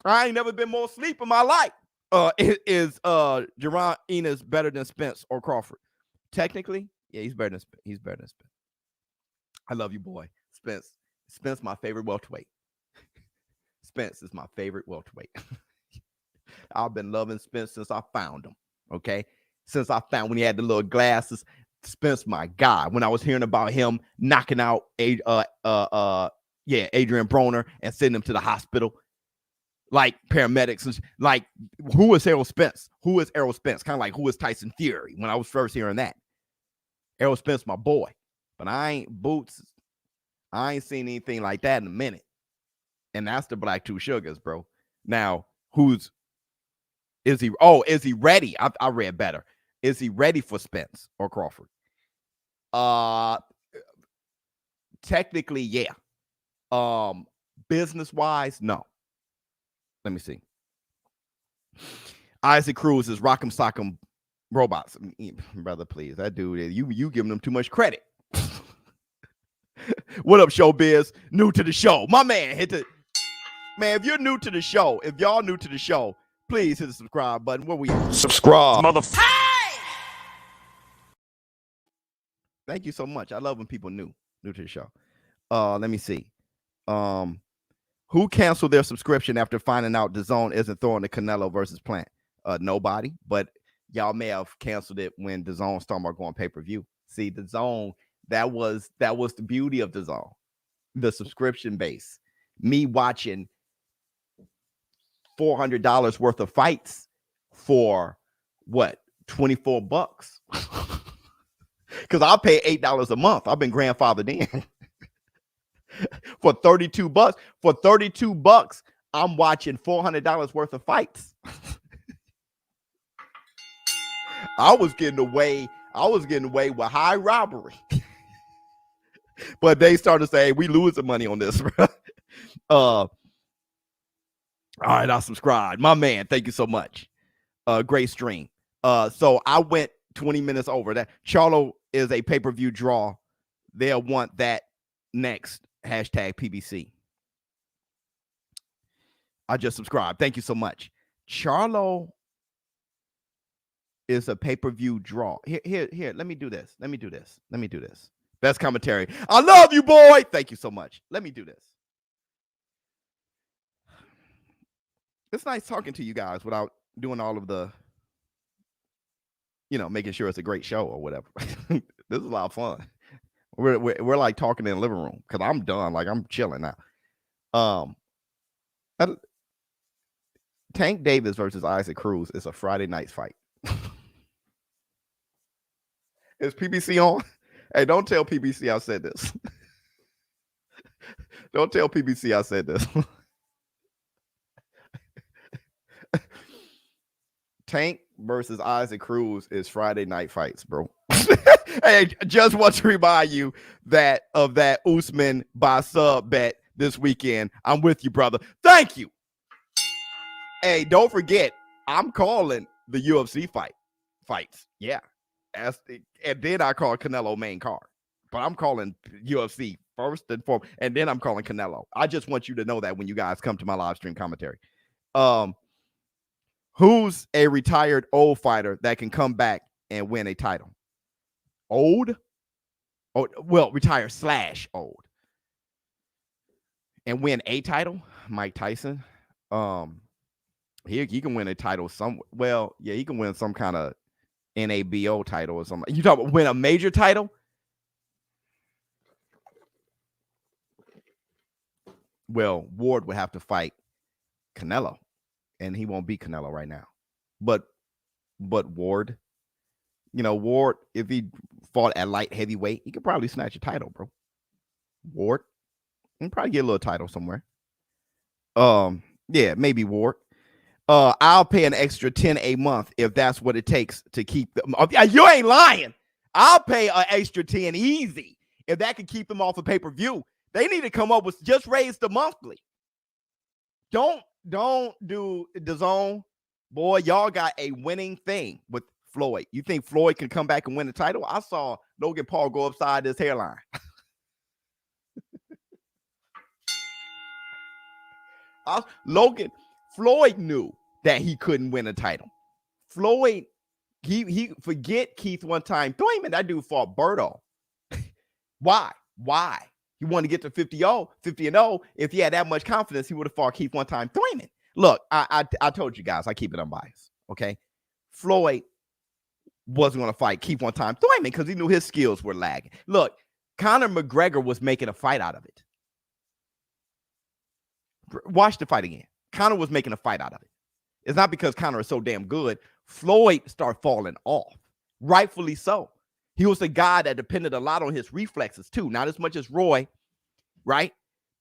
I ain't never been more asleep in my life. Is Jaron Enos better than Spence or Crawford? Technically, yeah, he's better than Spence. He's better than Spence. I love you, boy. Spence, my favorite welterweight. Spence is my favorite welterweight. I've been loving Spence since I found him. Okay, since I found when he had the little glasses. Spence, my guy. When I was hearing about him knocking out Adrian Broner and sending him to the hospital, like paramedics, and like who is Errol Spence? Who is Errol Spence? Kind of like who is Tyson Fury? When I was first hearing that, Errol Spence, my boy. But I ain't seen anything like that in a minute. And that's the Black Two Sugars, bro. Now, is he ready? I read better. Is he ready for Spence or Crawford? Technically, yeah. Business-wise, no. Let me see. Isaac Cruz is Rock'em Sock'em Robots. Brother, please. That dude, you giving him too much credit. What up, ShowBizz? New to the show. My man, man, if you're new to the show, if y'all new to the show, please hit the subscribe button. Where we at? Subscribe. Thank you so much. I love when people new to the show. Let me see. Who canceled their subscription after finding out DAZN isn't throwing the Canelo versus Plant? Nobody, but y'all may have canceled it when DAZN started about going pay-per-view. See, DAZN, that was the beauty of DAZN, the subscription base. Me watching $400 worth of fights for what, $24? Because I'll pay $8 a month. I've been grandfathered in. For $32. For $32, I'm watching $400 worth of fights. I was getting away with high robbery. But they started to say, hey, we losing money on this, bro. All right, I subscribed. My man, thank you so much. Great stream. So I went 20 minutes over. That Charlo is a pay-per-view draw. They'll want that next. Hashtag PBC. I just subscribed. Thank you so much. Charlo is a pay-per-view draw. Here. Let me do this. Best commentary. I love you, boy. Thank you so much. Let me do this. It's nice talking to you guys without doing all of the, making sure it's a great show or whatever. This is a lot of fun. We're like talking in the living room because I'm done. Like I'm chilling now. Tank Davis versus Isaac Cruz is a Friday night fight. Is PBC on? Hey, don't tell PBC I said this. Don't tell PBC I said this. Tank versus Isaac Cruz is Friday night fights, bro. Hey, just want to remind you that of that Usman by sub bet this weekend. I'm with you, brother. Thank you. Hey, don't forget, I'm calling the UFC fights. Yeah. And then I call Canelo main card. But I'm calling UFC first and foremost, and then I'm calling Canelo. I just want you to know that when you guys come to my live stream commentary. Who's a retired old fighter that can come back and win a title? Old? Oh, well, retired / old. And win a title? Mike Tyson. He can win a title he can win some kind of NABO title or something. You talk about win a major title? Well, Ward would have to fight Canelo, and he won't beat Canelo right now. But Ward, Ward, if he fought at light heavyweight, he could probably snatch a title, bro. Ward, and probably get a little title somewhere. Yeah, maybe Ward. I'll pay an extra $10 a month if that's what it takes to keep them. You ain't lying. I'll pay an extra $10 easy if that could keep them off of pay-per-view. They need to come up with just raise the monthly. Don't do the zone. Boy, y'all got a winning thing with Floyd. You think Floyd can come back and win the title? I saw Logan Paul go upside his hairline. Floyd knew that he couldn't win a title. Floyd, he forget Keith one time. Don't even that dude fought Berto. Why? He wanted to get to 50-0. If he had that much confidence, he would have fought Keith one time. Thurman. Look, I told you guys, I keep it unbiased. Okay. Floyd wasn't going to fight Keith one time Thurman because he knew his skills were lagging. Look, Conor McGregor was making a fight out of it. Watch the fight again. Conor was making a fight out of it. It's not because Conor is so damn good. Floyd started falling off. Rightfully so. He was a guy that depended a lot on his reflexes too. Not as much as Roy, right?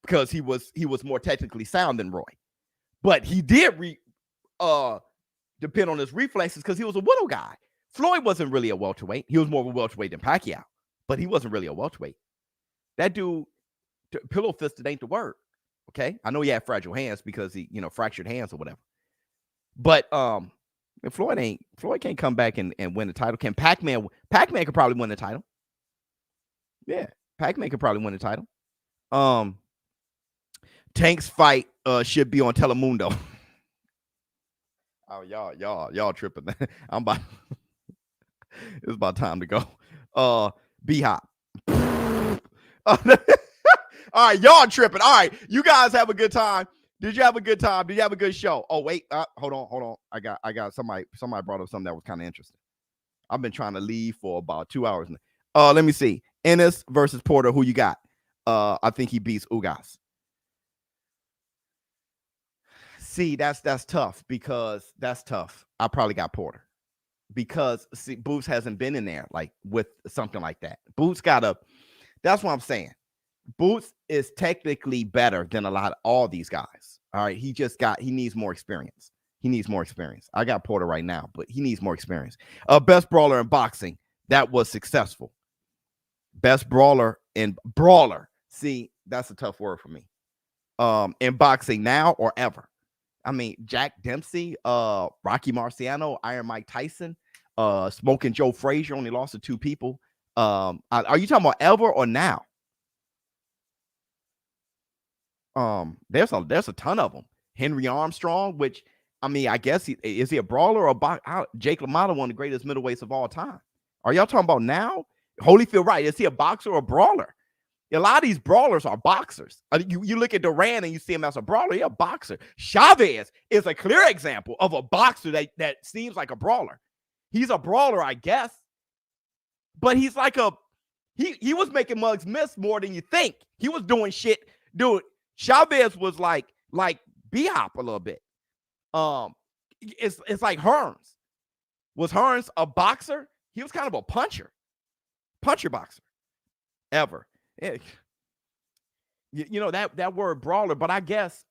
Because he was more technically sound than Roy. But he did depend on his reflexes because he was a widow guy. Floyd wasn't really a welterweight. He was more of a welterweight than Pacquiao, but he wasn't really a welterweight. That dude, pillow fisted ain't the word. Okay, I know he had fragile hands because he, fractured hands or whatever. But Floyd can't come back and win the title. Can Pac-Man could probably win the title. Yeah, Pac-Man could probably win the title. Tank's fight should be on Telemundo. Oh, y'all tripping. It's about time to go. B-Hop. All right, y'all tripping. All right, you guys have a good time. Did you have a good time? Did you have a good show? Oh, wait. Hold on. I got somebody brought up something that was kind of interesting. I've been trying to leave for about 2 hours now. Let me see. Ennis versus Porter. Who you got? I think he beats Ugas. See, that's tough because that's tough. I probably got Porter. because see, Boots hasn't been in there like with something like that. Boots that's what I'm saying. Boots is technically better than all these guys. All right. He needs more experience. I got Porter right now, but he needs more experience. Best brawler in boxing. That was successful. Best brawler in brawler. See, that's a tough word for me. In boxing now or ever. I mean, Jack Dempsey, Rocky Marciano, Iron Mike Tyson, Smoking Joe Frazier only lost to 2 people. Are you talking about ever or now? There's a ton of them. Henry Armstrong, which I mean, I guess is he a brawler or Jake LaMotta, one of the greatest middleweights of all time? Are y'all talking about now? Holyfield, right? Is he a boxer or a brawler? A lot of these brawlers are boxers. You look at Duran and you see him as a brawler. He's a boxer. Chavez is a clear example of a boxer that seems like a brawler. He's a brawler, I guess, but he's like he was making mugs miss more than you think. He was doing shit. Dude, Chavez was like B-Hop a little bit. It's like Hearns. Was Hearns a boxer? He was kind of a puncher boxer. Ever. You know that word brawler, but I guess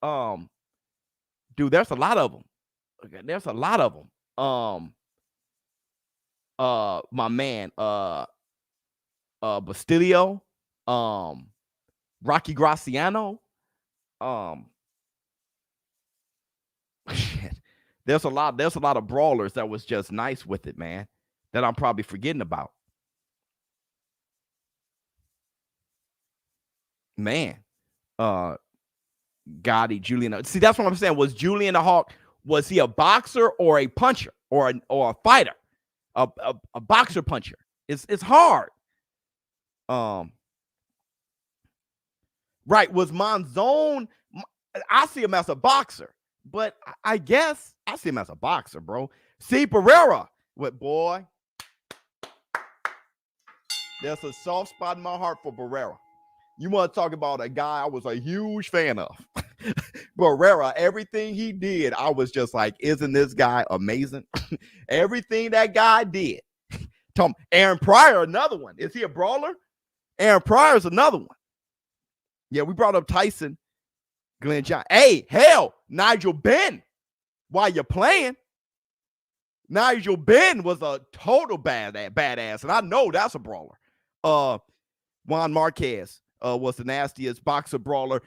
dude, there's a lot of them. Okay, there's a lot of them. My man, Bastilio, Rocky Graciano, shit. There's a lot of brawlers that was just nice with it, man, that I'm probably forgetting about. Man, Gotti, Julian. See, that's what I'm saying. Was Julian the Hawk, was he a boxer or a puncher or a fighter? A boxer puncher. It's hard. Right. Was Monzon, I see him as a boxer, but I guess I see him as a boxer, bro. See, Pereira, what boy? There's a soft spot in my heart for Pereira. You want to talk about a guy I was a huge fan of. Barrera, everything he did, I was just like, isn't this guy amazing? Everything that guy did. Tom, Aaron Pryor, another one. Is he a brawler? Aaron Pryor's another one. Yeah, we brought up Tyson, Glenn Johnson. Hey, hell, Nigel Benn. While you're playing, Nigel Benn was a total badass, and I know that's a brawler. Juan Marquez was the nastiest boxer brawler.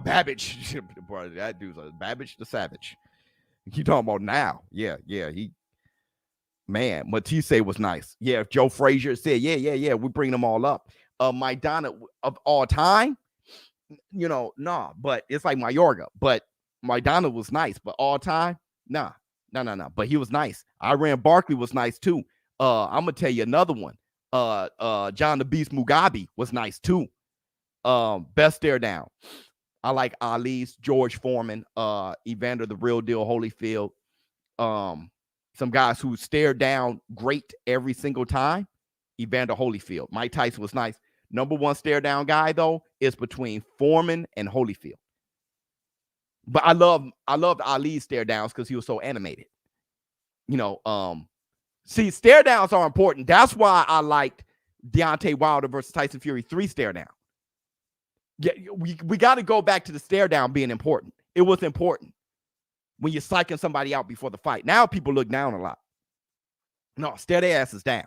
Babbage. Bro, that dude's a Babbage the Savage. You talking about now? Yeah. Man, Matisse was nice. Yeah, Joe Frazier said, yeah. We bring them all up. Maidana of all time, nah. But it's like Mayorga. But Maidana was nice. But all time, nah. But he was nice. Iran Barkley was nice too. I'm gonna tell you another one. John the Beast Mugabe was nice too. Best stare down. I like Ali's, George Foreman, Evander the Real Deal Holyfield. Some guys who stared down great every single time. Evander Holyfield. Mike Tyson was nice. Number one stare down guy though is between Foreman and Holyfield. But I loved Ali's stare downs because he was so animated. See, stare downs are important. That's why I liked Deontay Wilder versus Tyson Fury 3 stare down. Yeah, we got to go back to the stare down being important. It was important when you're psyching somebody out before the fight. Now people look down a lot. No, stare their asses down.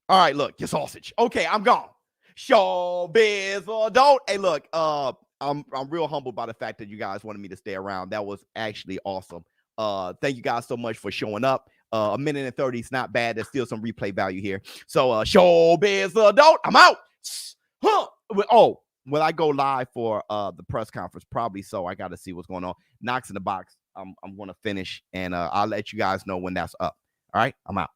All right, look, your sausage. Okay, I'm gone. ShowBizz or don't. Hey, look, I'm real humbled by the fact that you guys wanted me to stay around. That was actually awesome. Thank you guys so much for showing up. A minute and 30 is not bad. There's still some replay value here. So ShowBizz or don't. I'm out. Oh, will I go live for the press conference? Probably so. I got to see what's going on. Knox in the box. I'm going to finish, and I'll let you guys know when that's up. All right, I'm out.